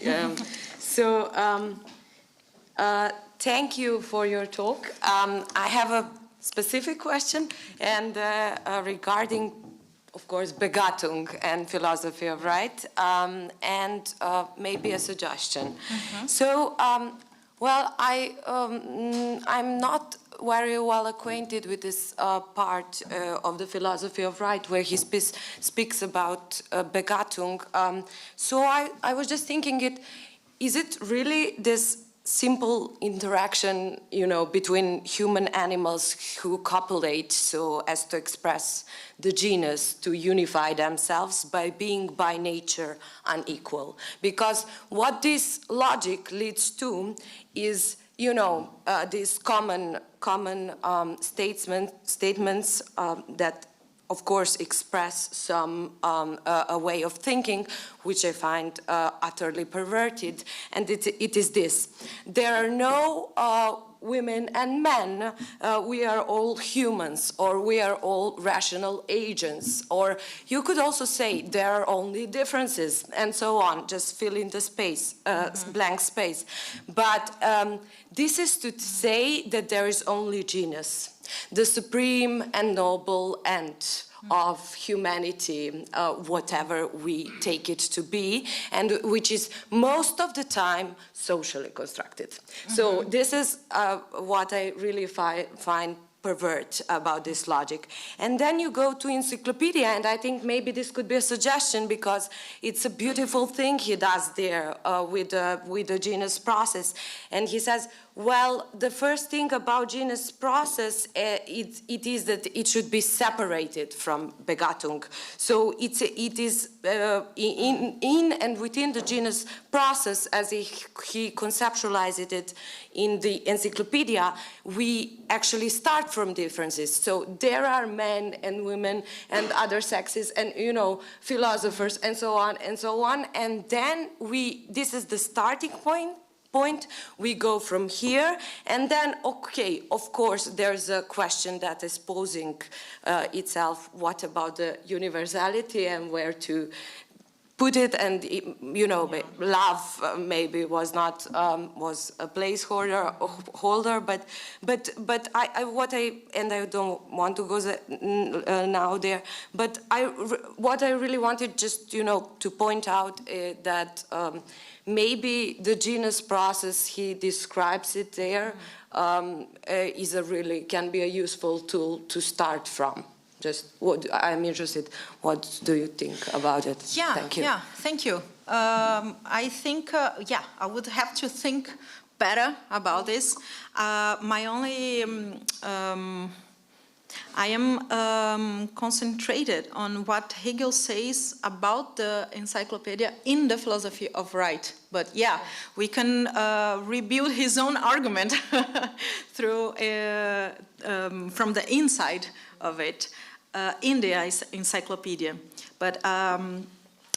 Thank you for your talk. I have a specific question, and regarding, of course, Begattung and philosophy of right, and maybe a suggestion. Mm-hmm. So, well, I'm not very well acquainted with this part of the philosophy of right where he speaks about Begattung. So I was just thinking, is it really this simple interaction, you know, between human animals who copulate so as to express the genus, to unify themselves by being by nature unequal? Because what this logic leads to is, you know, these common statements that, of course, express some a way of thinking, which I find utterly perverted, and it is this: there are no women and men. We are all humans, or we are all rational agents, or you could also say there are only differences, and so on. Just fill in the space, blank space. But this is to say that there is only genus, the supreme and noble end of humanity, whatever we take it to be, and which is most of the time socially constructed. Mm-hmm. So this is what I really find pervert about this logic. And then you go to encyclopedia, and I think maybe this could be a suggestion, because it's a beautiful thing he does there with the genus process. And he says, well, the first thing about genus process, it is that it should be separated from Begattung. So it is in and within the genus process, as he conceptualized it in the encyclopedia, we actually start from differences. So there are men and women and other sexes and, you know, philosophers and so on and so on. And then this is the starting point. We go from here, and then, okay, of course, there's a question that is posing itself: what about the universality and where to put it? And you know, love maybe was not was a placeholder, but I don't want to go now there. But what I really wanted just, you know, to point out that. Maybe the genus process, he describes it there, can be a useful tool to start from. I'm interested, what do you think about it? Yeah, thank you. Yeah, thank you. I think, I would have to think better about this. I am concentrated on what Hegel says about the encyclopedia in the philosophy of right. But yeah, we can rebuild his own argument through from the inside of it in the encyclopedia. But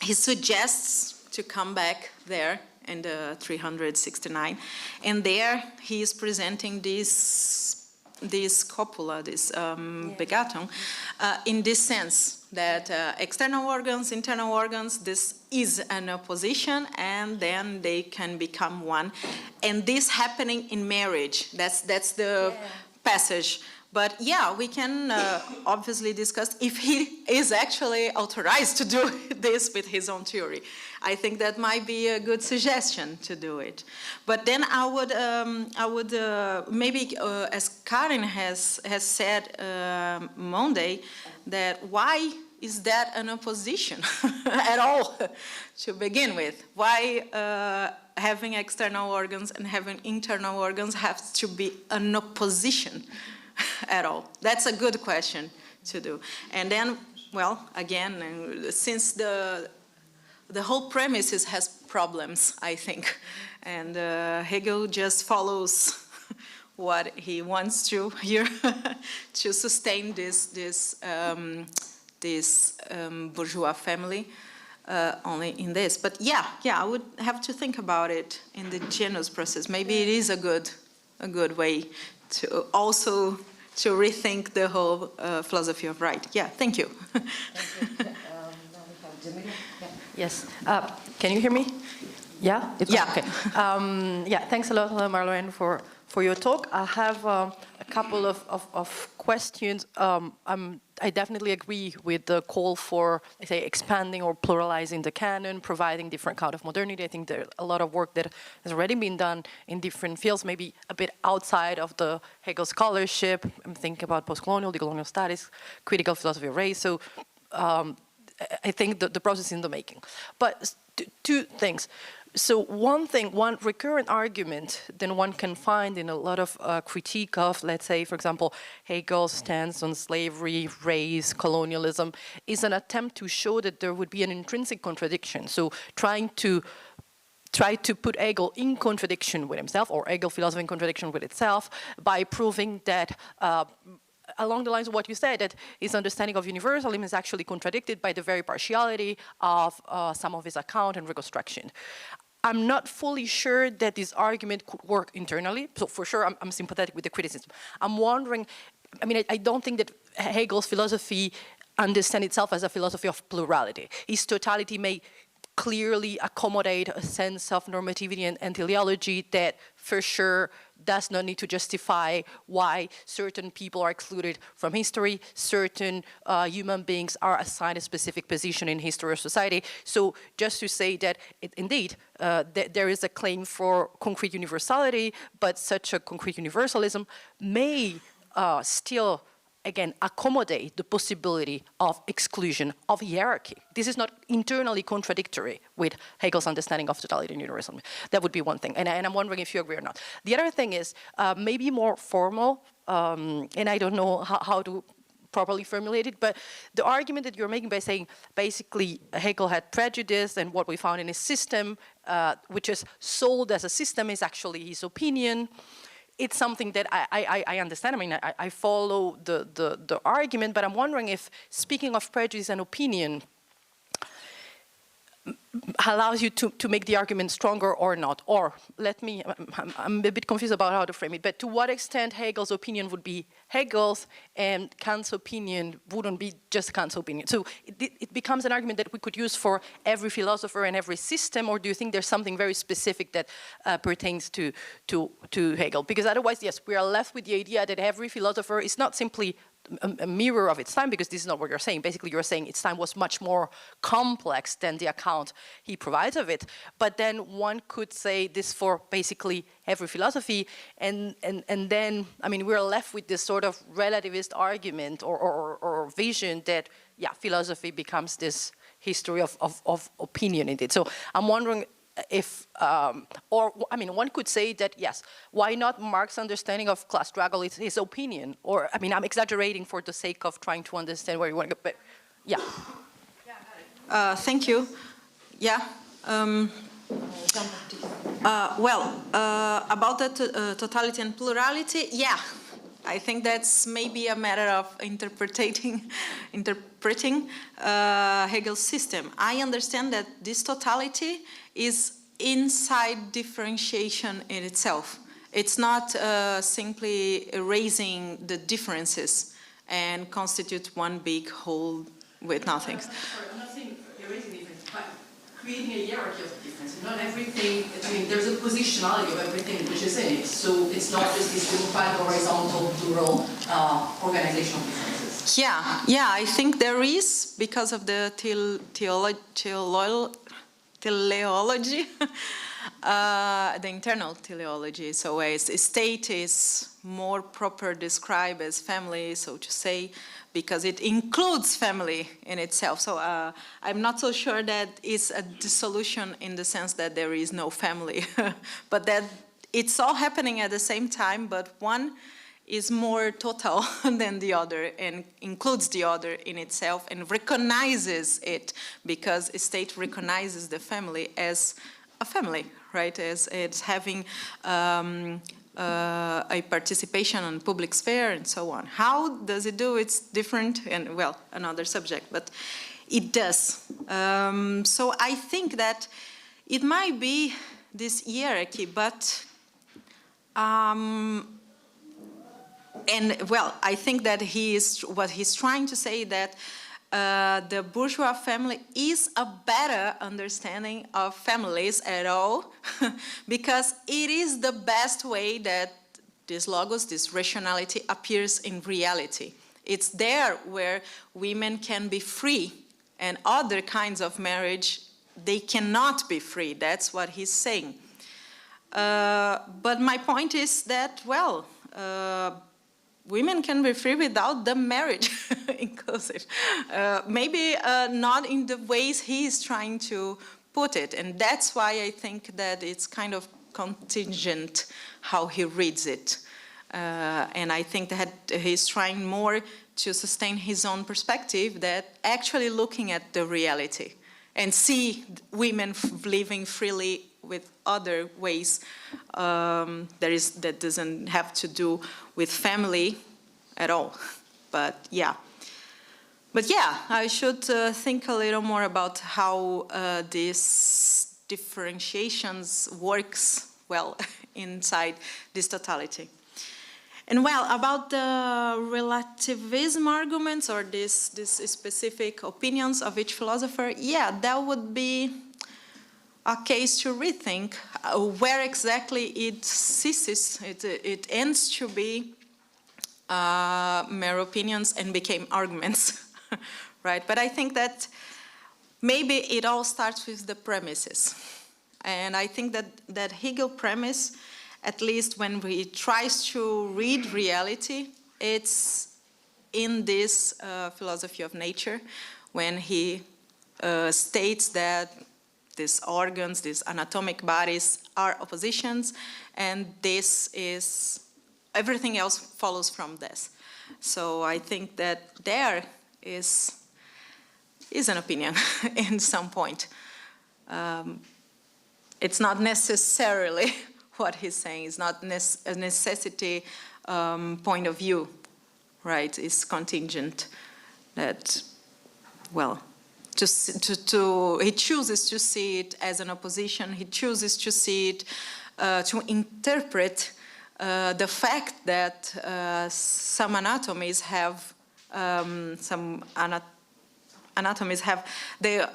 he suggests to come back there in the 369, and there he is presenting this copula, this Begattung, in this sense that external organs, internal organs, this is an opposition, and then they can become one. And this happening in marriage, that's the passage. But yeah, we can obviously discuss if he is actually authorized to do this with his own theory. I think that might be a good suggestion to do it. But then I would maybe, as Karen has said Monday, that why is that an opposition at all to begin with? Why having external organs and having internal organs have to be an opposition at all? That's a good question to do. And then, well, again, since the whole premises has problems, I think, and Hegel just follows what he wants to here to sustain this bourgeois family only in this. But yeah, I would have to think about it in the genus process. Maybe it is a good way to also to rethink the whole philosophy of right. Yeah, thank you. Thank you. Yes. Can you hear me? Yeah? Yeah. Okay. Yeah, thanks a lot, Marloren, for your talk. I have a couple of questions. I definitely agree with the call for, let's say, expanding or pluralizing the canon, providing different kind of modernity. I think there's a lot of work that has already been done in different fields, maybe a bit outside of the Hegel scholarship. I'm thinking about postcolonial, decolonial studies, critical philosophy of race. So I think the process is in the making. But two things. So one recurrent argument that one can find in a lot of critique of, let's say, for example, Hegel's stance on slavery, race, colonialism, is an attempt to show that there would be an intrinsic contradiction. So try to put Hegel in contradiction with himself, or Hegel philosophy in contradiction with itself, by proving that along the lines of what you said, that his understanding of universalism is actually contradicted by the very partiality of some of his account and reconstruction. I'm not fully sure that this argument could work internally, so for sure I'm sympathetic with the criticism. I'm wondering, I mean, I don't think that Hegel's philosophy understands itself as a philosophy of plurality. His totality may clearly accommodate a sense of normativity and teleology that for sure does not need to justify why certain people are excluded from history, certain human beings are assigned a specific position in history or society. So just to say that indeed there is a claim for concrete universality, but such a concrete universalism may still again, accommodate the possibility of exclusion, of hierarchy. This is not internally contradictory with Hegel's understanding of totality and universalism. That would be one thing, and I'm wondering if you agree or not. The other thing is maybe more formal, and I don't know how to properly formulate it, but the argument that you're making by saying basically Hegel had prejudice and what we found in his system, which is sold as a system, is actually his opinion. It's something that I understand. I mean, I follow the argument, but I'm wondering if speaking of prejudice and opinion allows you to make the argument stronger or not. Or I'm a bit confused about how to frame it, but to what extent Hegel's opinion would be Hegel's and Kant's opinion wouldn't be just Kant's opinion. So it becomes an argument that we could use for every philosopher and every system, or do you think there's something very specific that pertains to Hegel? Because otherwise, yes, we are left with the idea that every philosopher is not simply a mirror of its time, because this is not what you're saying. Basically, you're saying its time was much more complex than the account he provides of it. But then one could say this for basically every philosophy, and then, I mean, we're left with this sort of relativist argument or vision that, yeah, philosophy becomes this history of opinion indeed. So I'm wondering if, one could say that, yes, why not Marx's understanding of class struggle is his opinion? Or, I mean, I'm exaggerating for the sake of trying to understand where you want to go, but yeah. Thank you. Yeah. About the totality and plurality, yeah. I think that's maybe a matter of interpreting Hegel's system. I understand that this totality is inside differentiation in itself. It's not simply erasing the differences and constitute one big whole with nothing. Sorry, I'm not saying erasing differences, but creating a hierarchy of differences. not everything, I mean, there's a positionality of everything which is in it. So it's not just this unified, horizontal, plural organizational differences. Yeah, I think there is, because of the teleology, the internal teleology. So a state is more proper described as family, so to say, because it includes family in itself. So I'm not so sure that it's a dissolution in the sense that there is no family, but that it's all happening at the same time, but one is more total than the other and includes the other in itself and recognizes it, because a state recognizes the family as a family, right? As it's having a participation on public sphere and so on. How does it do? It's different and, well, another subject, but it does. So I think that it might be this hierarchy, but and well, I think that what he's trying to say that the bourgeois family is a better understanding of families at all, because it is the best way that this logos, this rationality, appears in reality. It's there where women can be free, and other kinds of marriage, they cannot be free. That's what he's saying. But my point is that, well, women can be free without the marriage inclusive. Maybe not in the ways he is trying to put it. And that's why I think that it's kind of contingent how he reads it. And I think that he's trying more to sustain his own perspective, that actually looking at the reality and see women living freely with other ways that doesn't have to do with family at all. But yeah, I should think a little more about how these differentiations works well inside this totality. And well, about the relativism arguments or these specific opinions of each philosopher, yeah, that would be a case to rethink where exactly it ceases, it ends to be mere opinions and became arguments, right? But I think that maybe it all starts with the premises. And I think that Hegel premise, at least when he tries to read reality, it's in this philosophy of nature, when he states that these organs, these anatomic bodies are oppositions, and this is, everything else follows from this. So I think that there is an opinion in some point. It's not necessarily what he's saying, it's not a necessity point of view, right? It's contingent that, well, he chooses to see it as an opposition. He chooses to see it, to interpret the fact that some anatomies have the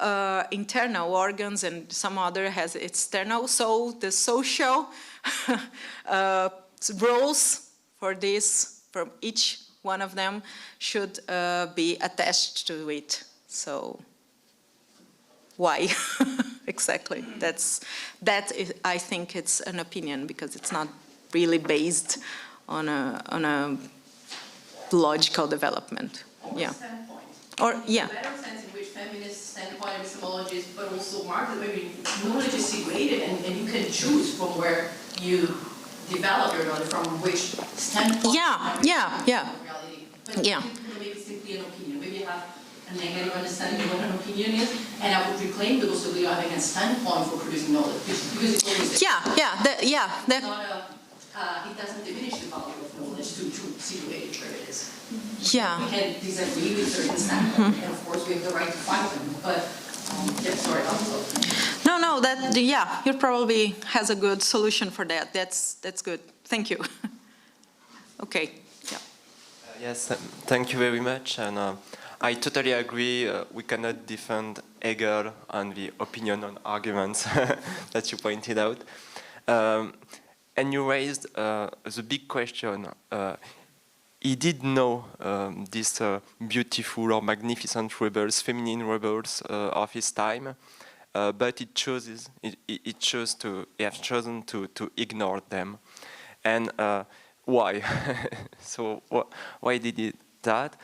internal organs and some other has external. So the social roles for this, from each one of them, should be attached to it. So why exactly? I think it's an opinion, because it's not really based on a logical development. Yeah. Or yeah. The better sense in which feminist standpoint, epistemologies, but also Marx, I mean, knowledge is situated, and you can choose from where you develop your knowledge, from which standpoint. Yeah. Reality. But yeah. Maybe it's simply an opinion. Maybe you have a negative understanding of what an opinion is, and I would reclaim that also we are having a standpoint for producing knowledge, because it's always it doesn't diminish the value of knowledge to situate where it is. Yeah. We can disagree with certain standpoints, and of course we have the right to fight them. But sorry, No, you probably has a good solution for that. That's good. Thank you. Okay. Yeah. Yes, thank you very much. And I totally agree. We cannot defend Hegel on the opinion on arguments that you pointed out. And you raised the big question. He did know these beautiful or magnificent rebels, feminine rebels of his time, but he has chosen to ignore them. And why? So why did he that?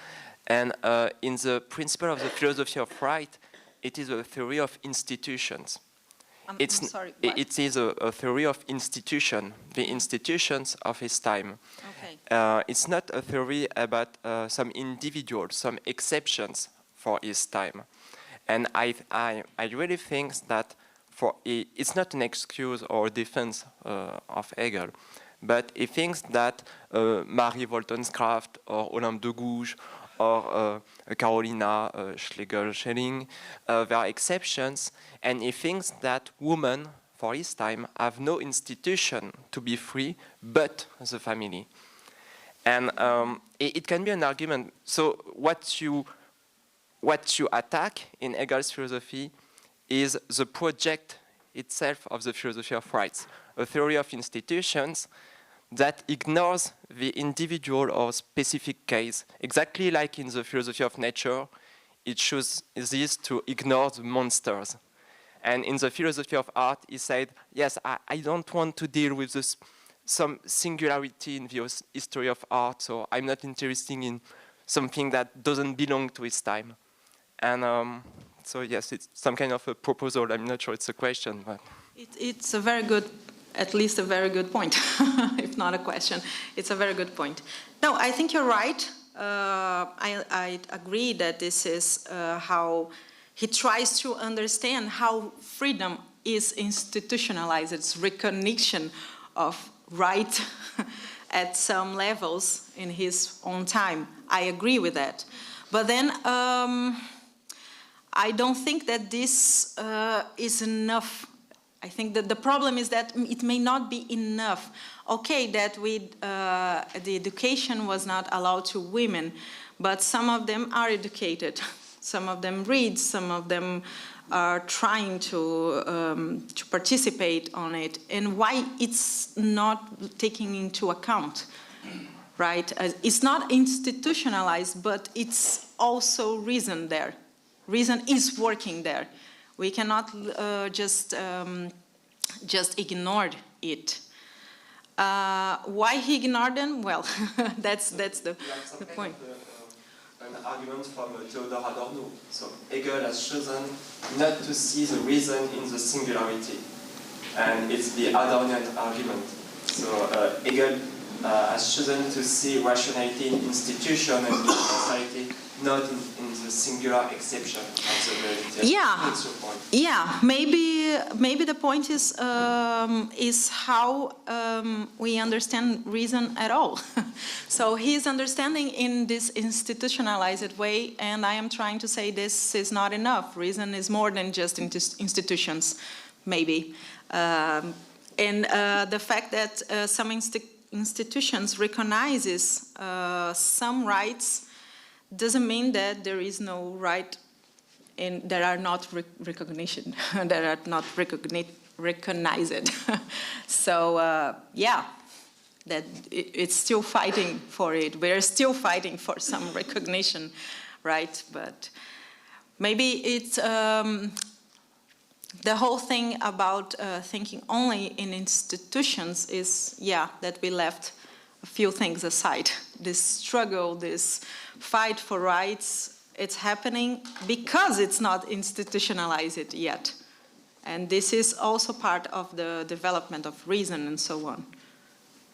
And in the principle of the philosophy of right, it is a theory of institutions. I'm sorry, what? It is a theory of institution, the institutions of his time. Okay. It's not a theory about some individuals, some exceptions for his time. And I really think that it's not an excuse or defense of Hegel, but he thinks that Marie Wollstonecraft or Olympe de Gouges or Carolina Schlegel-Schelling, there are exceptions, and he thinks that women, for his time, have no institution to be free but the family. And it can be an argument. So what you attack in Hegel's philosophy is the project itself of the philosophy of rights, a theory of institutions that ignores the individual or specific case. Exactly like in the philosophy of nature, it chooses this to ignore the monsters. And in the philosophy of art, he said, yes, I don't want to deal with some singularity in the history of art, so I'm not interested in something that doesn't belong to its time. And so yes, it's some kind of a proposal. I'm not sure it's a question, but It's a very good, at least a very good point, if not a question. It's a very good point. No, I think you're right. I agree that this is how he tries to understand how freedom is institutionalized. It's recognition of right at some levels in his own time. I agree with that. But then I don't think that this is enough. I think that the problem is that it may not be enough. Okay, that the education was not allowed to women, but some of them are educated. Some of them read, some of them are trying to participate on it. And why it's not taken into account, right? It's not institutionalized, but it's also reason there. Reason is working there. We cannot just ignore it. Why he ignored them? Well, that's the point. An argument from Theodor Adorno. So Hegel has chosen not to see the reason in the singularity, and it's the Adornian argument. So Hegel has chosen to see rationality in institution and in society, not in the singular exception of the reality. Yeah, that's your point. Yeah. Maybe the point is how we understand reason at all. So he's understanding in this institutionalized way, and I am trying to say this is not enough. Reason is more than just institutions, maybe, and the fact that some institutions recognizes some rights doesn't mean that there is no right and there are not recognition, that are not recognized. So yeah, that it's still fighting for it. We're still fighting for some recognition, right? But maybe it's the whole thing about thinking only in institutions is, yeah, that we left a few things aside. This struggle, this fight for rights, it's happening because it's not institutionalized yet. And this is also part of the development of reason and so on.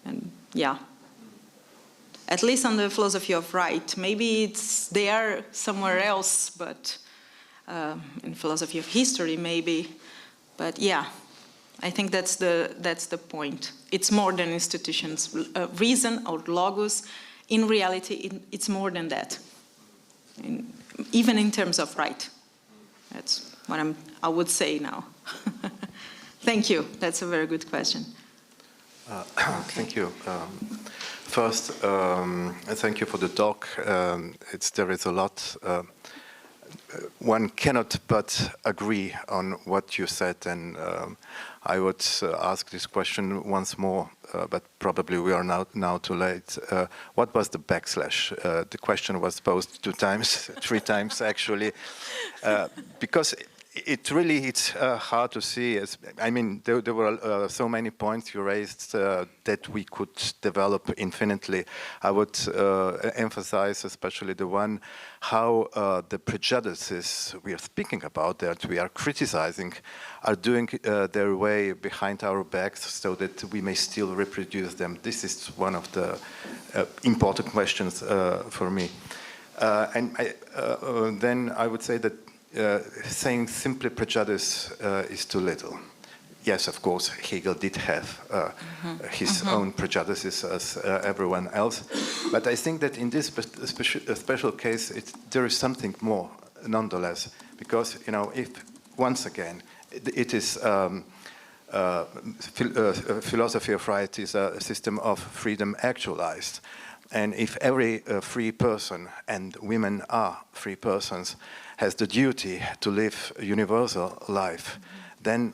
And yeah, at least on the philosophy of right. Maybe it's there somewhere else, but in philosophy of history maybe. But yeah, I think that's the point. It's more than institutions. Reason or logos, in reality, it's more than that. Even in terms of right. That's what I would say now. Thank you. That's a very good question. Thank you. First, thank you for the talk. There is a lot. One cannot but agree on what you said, and I would ask this question once more, but probably we are now too late. What was the backslash? The question was posed 2 times, 3 times actually, because it's hard to see. I mean, there were so many points you raised that we could develop infinitely. I would emphasize especially the one how the prejudices we are speaking about, that we are criticizing, are doing their way behind our backs so that we may still reproduce them. This is one of the important questions for me. Then I would say that saying simply prejudice is too little. Yes, of course, Hegel did have his own prejudices as everyone else, but I think that in this special case, there is something more, nonetheless, because, you know, if once again, it is philosophy of right is a system of freedom actualized, and if every free person, and women are free persons, has the duty to live a universal life, then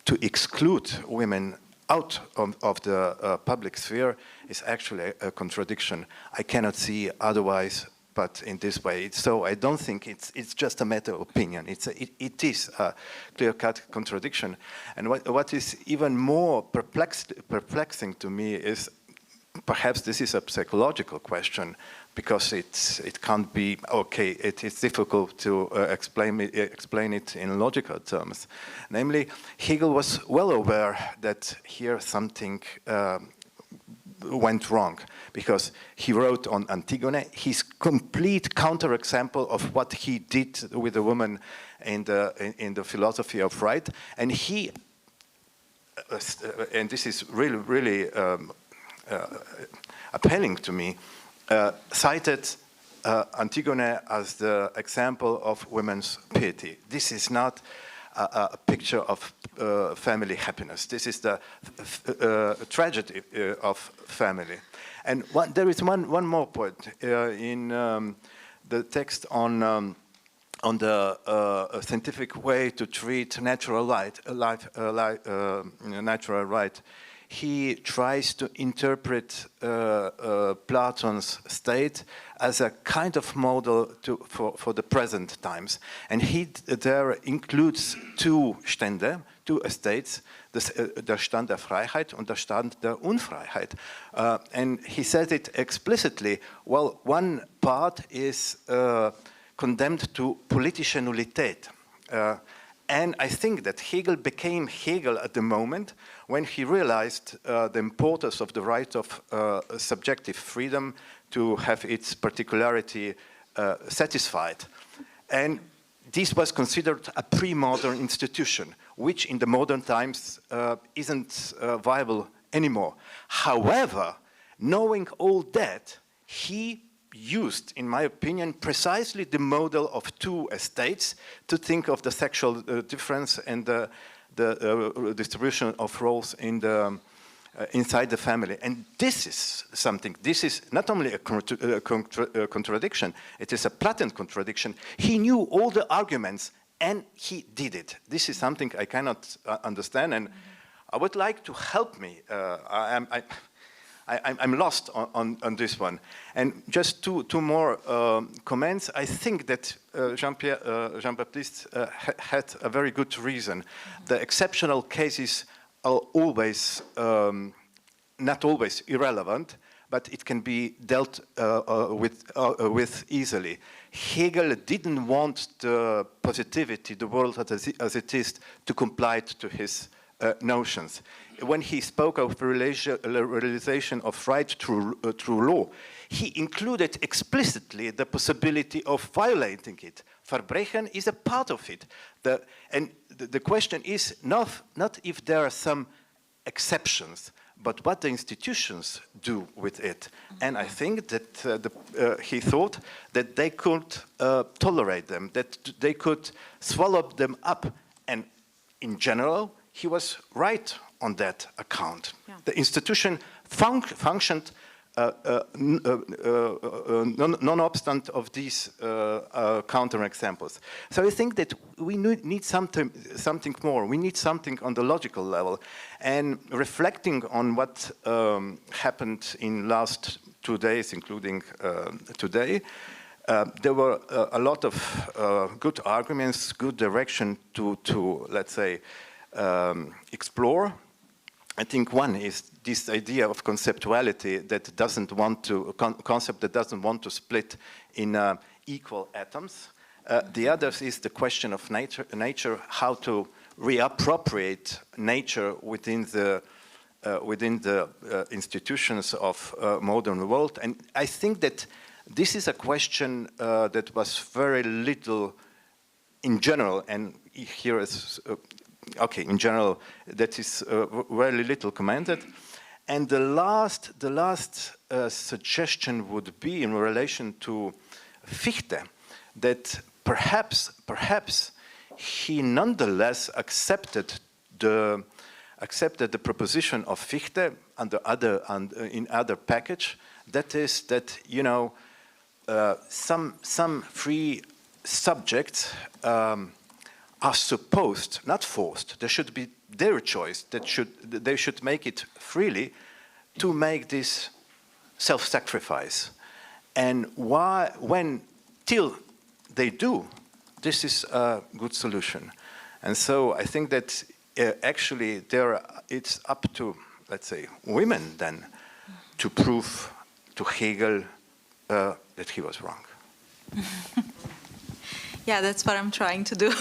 to exclude women out of the public sphere is actually a contradiction. I cannot see otherwise, but in this way. So I don't think it's just a matter of opinion. It is a clear-cut contradiction. And what is even more perplexing to me is, perhaps this is a psychological question, because it can't be, okay, it is difficult to explain it in logical terms. Namely, Hegel was well aware that here something went wrong, because he wrote on Antigone his complete counterexample of what he did with a woman in the philosophy of right, and he, and this is really appealing to me, cited Antigone as the example of women's piety. This is not a picture of family happiness. This is the tragedy of family. And there is one more point in the text on the scientific way to treat natural right. He tries to interpret Platon's state as a kind of model for the present times. And he there includes 2 Stände, 2 estates, der Stand der Freiheit und der Stand der Unfreiheit. And he said it explicitly. Well, one part is condemned to politische Nullität. And I think that Hegel became Hegel at the moment when he realized the importance of the right of subjective freedom to have its particularity satisfied. And this was considered a pre-modern institution, which in the modern times isn't viable anymore. However, knowing all that, he used, in my opinion, precisely the model of 2 estates to think of the sexual difference and the distribution of roles in inside the family. And this is something, this is not only a contradiction, it is a blatant contradiction. He knew all the arguments and he did it. This is something I cannot understand, and I would like to help me. I'm lost on this one. And just two more comments. I think that Jean-Baptiste had a very good reason. The exceptional cases are always, not always irrelevant, but it can be dealt with easily. Hegel didn't want the positivity, the world as it is, to comply to his notions. When he spoke of realization of right through law, he included explicitly the possibility of violating it. Verbrechen is a part of it. And the question is not if there are some exceptions, but what the institutions do with it. And I think that he thought that they could tolerate them, that they could swallow them up. And in general, he was right on that account. Yeah. The institution functioned non-obstant of these counterexamples. So I think that we need something more. We need something on the logical level. And reflecting on what happened in last 2 days, including today, there were a lot of good arguments, good direction to let's say, explore. I think one is this idea of conceptuality that doesn't want to, concept that doesn't want to split in equal atoms. The other is the question of nature, how to reappropriate nature within the institutions of modern world. And I think that this is a question that was very little in general, and here is okay, in general, that is very little commented. And the last suggestion would be in relation to Fichte, that perhaps he nonetheless accepted the proposition of Fichte in other package. That is that, you know, some free subjects are supposed, not forced, there should be their choice, they should make it freely to make this self-sacrifice. And till they do, this is a good solution. And so I think that actually it's up to, let's say, women then to prove to Hegel that he was wrong. Yeah, that's what I'm trying to do.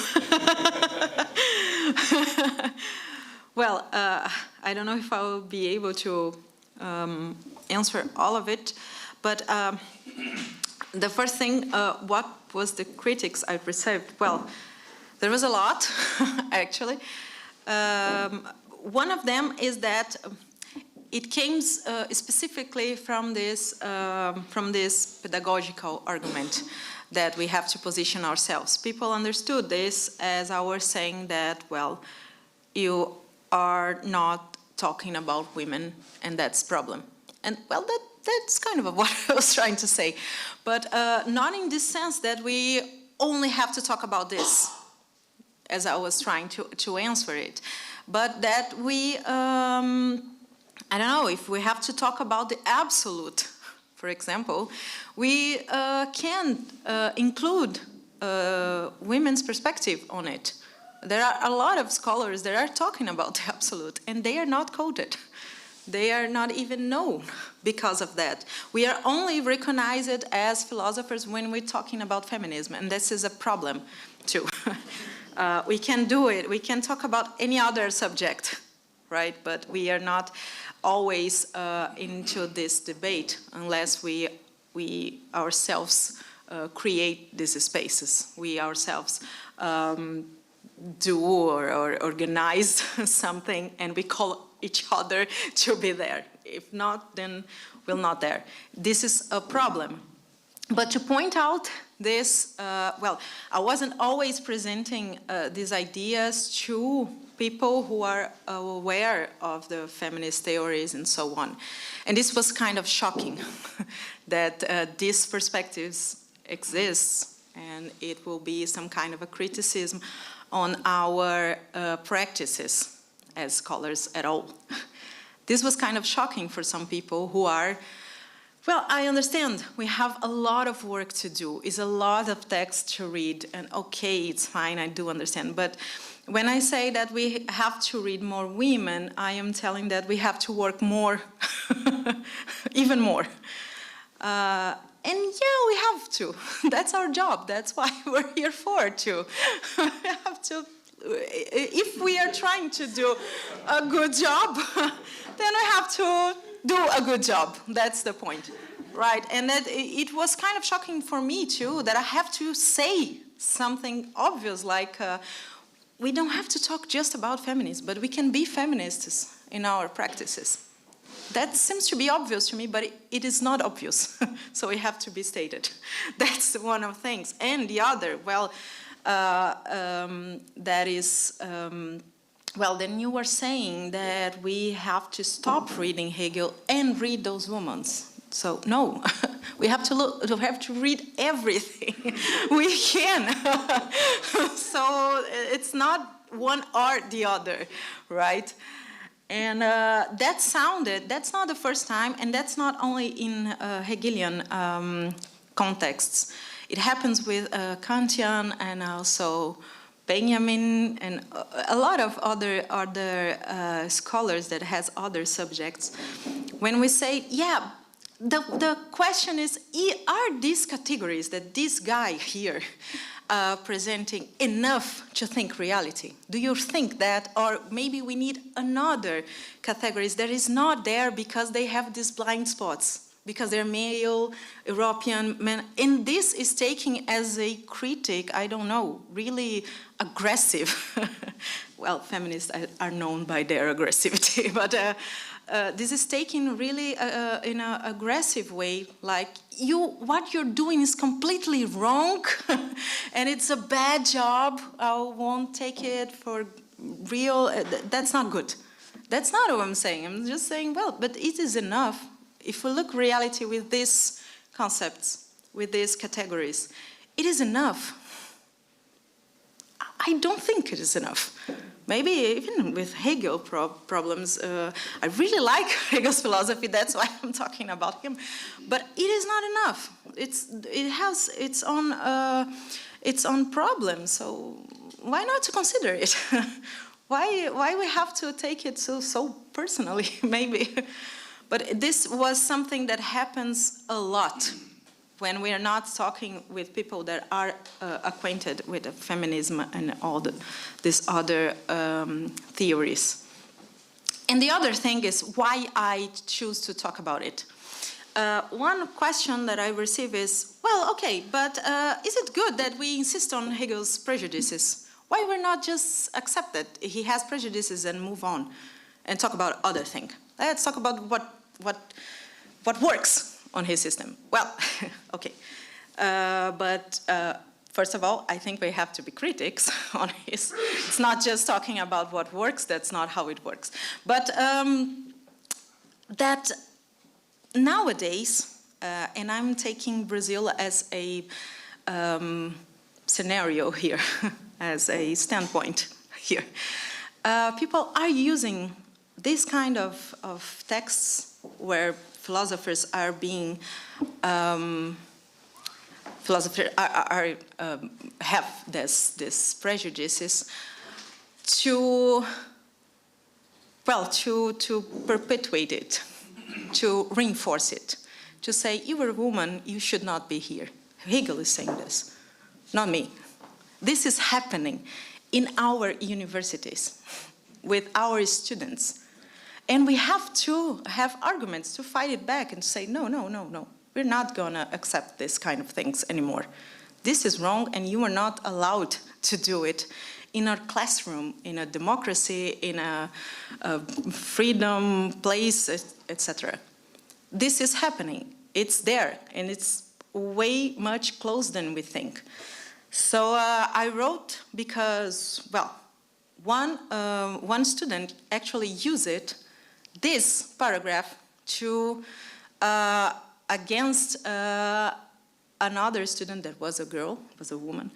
Well, I don't know if I will be able to answer all of it, but the first thing, what was the critics I received? Well, there was a lot, actually. One of them is that it came specifically from this pedagogical argument that we have to position ourselves. People understood this as our saying that, well, you are not talking about women, and that's the problem. And, well, that's kind of what I was trying to say. But not in this sense that we only have to talk about this, as I was trying to answer it. But that we, I don't know, if we have to talk about the absolute, for example, we can include women's perspective on it. There are a lot of scholars that are talking about the absolute, and they are not quoted. They are not even known because of that. We are only recognized as philosophers when we're talking about feminism, and this is a problem, too. We can do it. We can talk about any other subject, right? But we are not always into this debate unless we ourselves create these spaces. We ourselves do or organize something, and we call each other to be there. If not, then we're not there. This is a problem. But to point out this, well, I wasn't always presenting these ideas to people who are aware of the feminist theories and so on. And this was kind of shocking that these perspectives exist, and it will be some kind of a criticism on our practices as scholars at all. This was kind of shocking for some people who are, well, I understand we have a lot of work to do. It's a lot of text to read, and okay, it's fine, I do understand. But when I say that we have to read more women, I am telling that we have to work more, even more. And yeah, we have to. That's our job. That's why we're here for, too. We have to. If we are trying to do a good job, then we have to do a good job. That's the point, right? And that it was kind of shocking for me, too, that I have to say something obvious like, we don't have to talk just about feminism, but we can be feminists in our practices. That seems to be obvious to me, but it is not obvious. So it have to be stated. That's one of the things. And the other, well, that is well, then you were saying that we have to stop reading Hegel and read those women. So no, we have to read everything we can. So it's not one or the other, right? And that's not the first time, and that's not only in Hegelian contexts. It happens with Kantian and also Benjamin and a lot of other scholars that has other subjects. When we say, yeah, the question is, are these categories that this guy here presenting enough to think reality? Do you think that, or maybe we need another categories that is not there because they have these blind spots? Because they're male, European men, and this is taken as a critic, I don't know, really aggressive. Well, feminists are known by their aggressivity, but this is taken really in an aggressive way, like what you're doing is completely wrong, and it's a bad job, I won't take it for real, that's not good. That's not what I'm saying, I'm just saying, well, but it is enough. If we look reality with these concepts, with these categories, it is enough. I don't think it is enough. Maybe even with Hegel problems, I really like Hegel's philosophy, that's why I'm talking about him. But it is not enough. It has its own problems, so why not to consider it? Why we have to take it so personally, maybe? But this was something that happens a lot when we are not talking with people that are acquainted with feminism and all these other theories. And the other thing is why I choose to talk about it. One question that I receive is, well, okay, but is it good that we insist on Hegel's prejudices? Why we're not just accept that he has prejudices and move on and talk about other things? Let's talk about what works on his system. Well, okay. But first of all, I think we have to be critics on his. It's not just talking about what works, that's not how it works. But that nowadays, and I'm taking Brazil as a scenario here, as a standpoint here, people are using this kind of texts where philosophers are being have this prejudices to perpetuate it, to reinforce it, to say you are a woman, you should not be here. Hegel is saying this, not me. This is happening in our universities with our students. And we have to have arguments to fight it back and say, no, no, no, no. We're not going to accept this kind of things anymore. This is wrong, and you are not allowed to do it in a classroom, in a democracy, in a freedom place, etc. This is happening. It's there, and it's way much closer than we think. So I wrote because, well, one student actually used it, this paragraph, to against another student that was a girl, was a woman,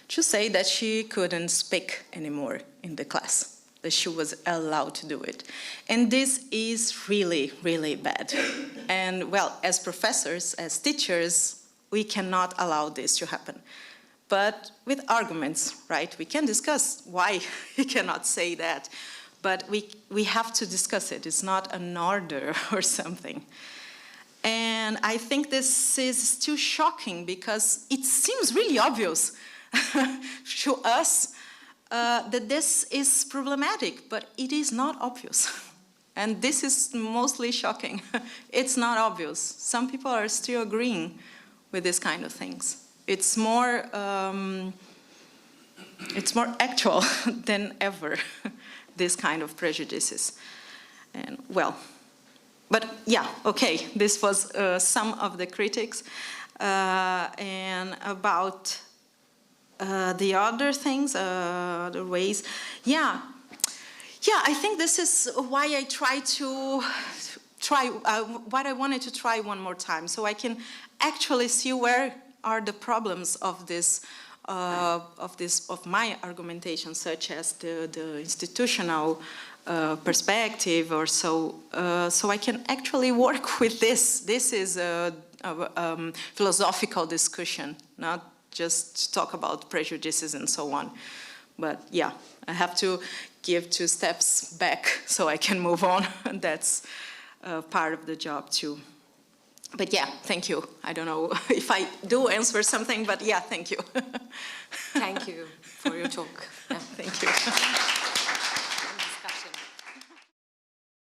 to say that she couldn't speak anymore in the class, that she was allowed to do it. And this is really, really bad. And well, as professors, as teachers, we cannot allow this to happen. But with arguments, right? We can discuss why he cannot say that, but we have to discuss it. It's not an order or something. And I think this is still shocking because it seems really obvious to us that this is problematic, but it is not obvious. And this is mostly shocking. It's not obvious. Some people are still agreeing with this kind of things. It's more actual than ever, this kind of prejudices. And well, but yeah, okay, this was some of the critics. And about the other things, other ways, yeah, Yeah, I think this is why I what I wanted to try one more time, so I can actually see where are the problems of this, of my argumentation, such as the institutional perspective, or so. So I can actually work with this. This is a philosophical discussion, not just talk about prejudices and so on. But yeah, I have to give 2 steps back so I can move on. That's part of the job too. But yeah, thank you. I don't know if I do answer something, but yeah, thank you. Thank you for your talk. Yeah. Thank you.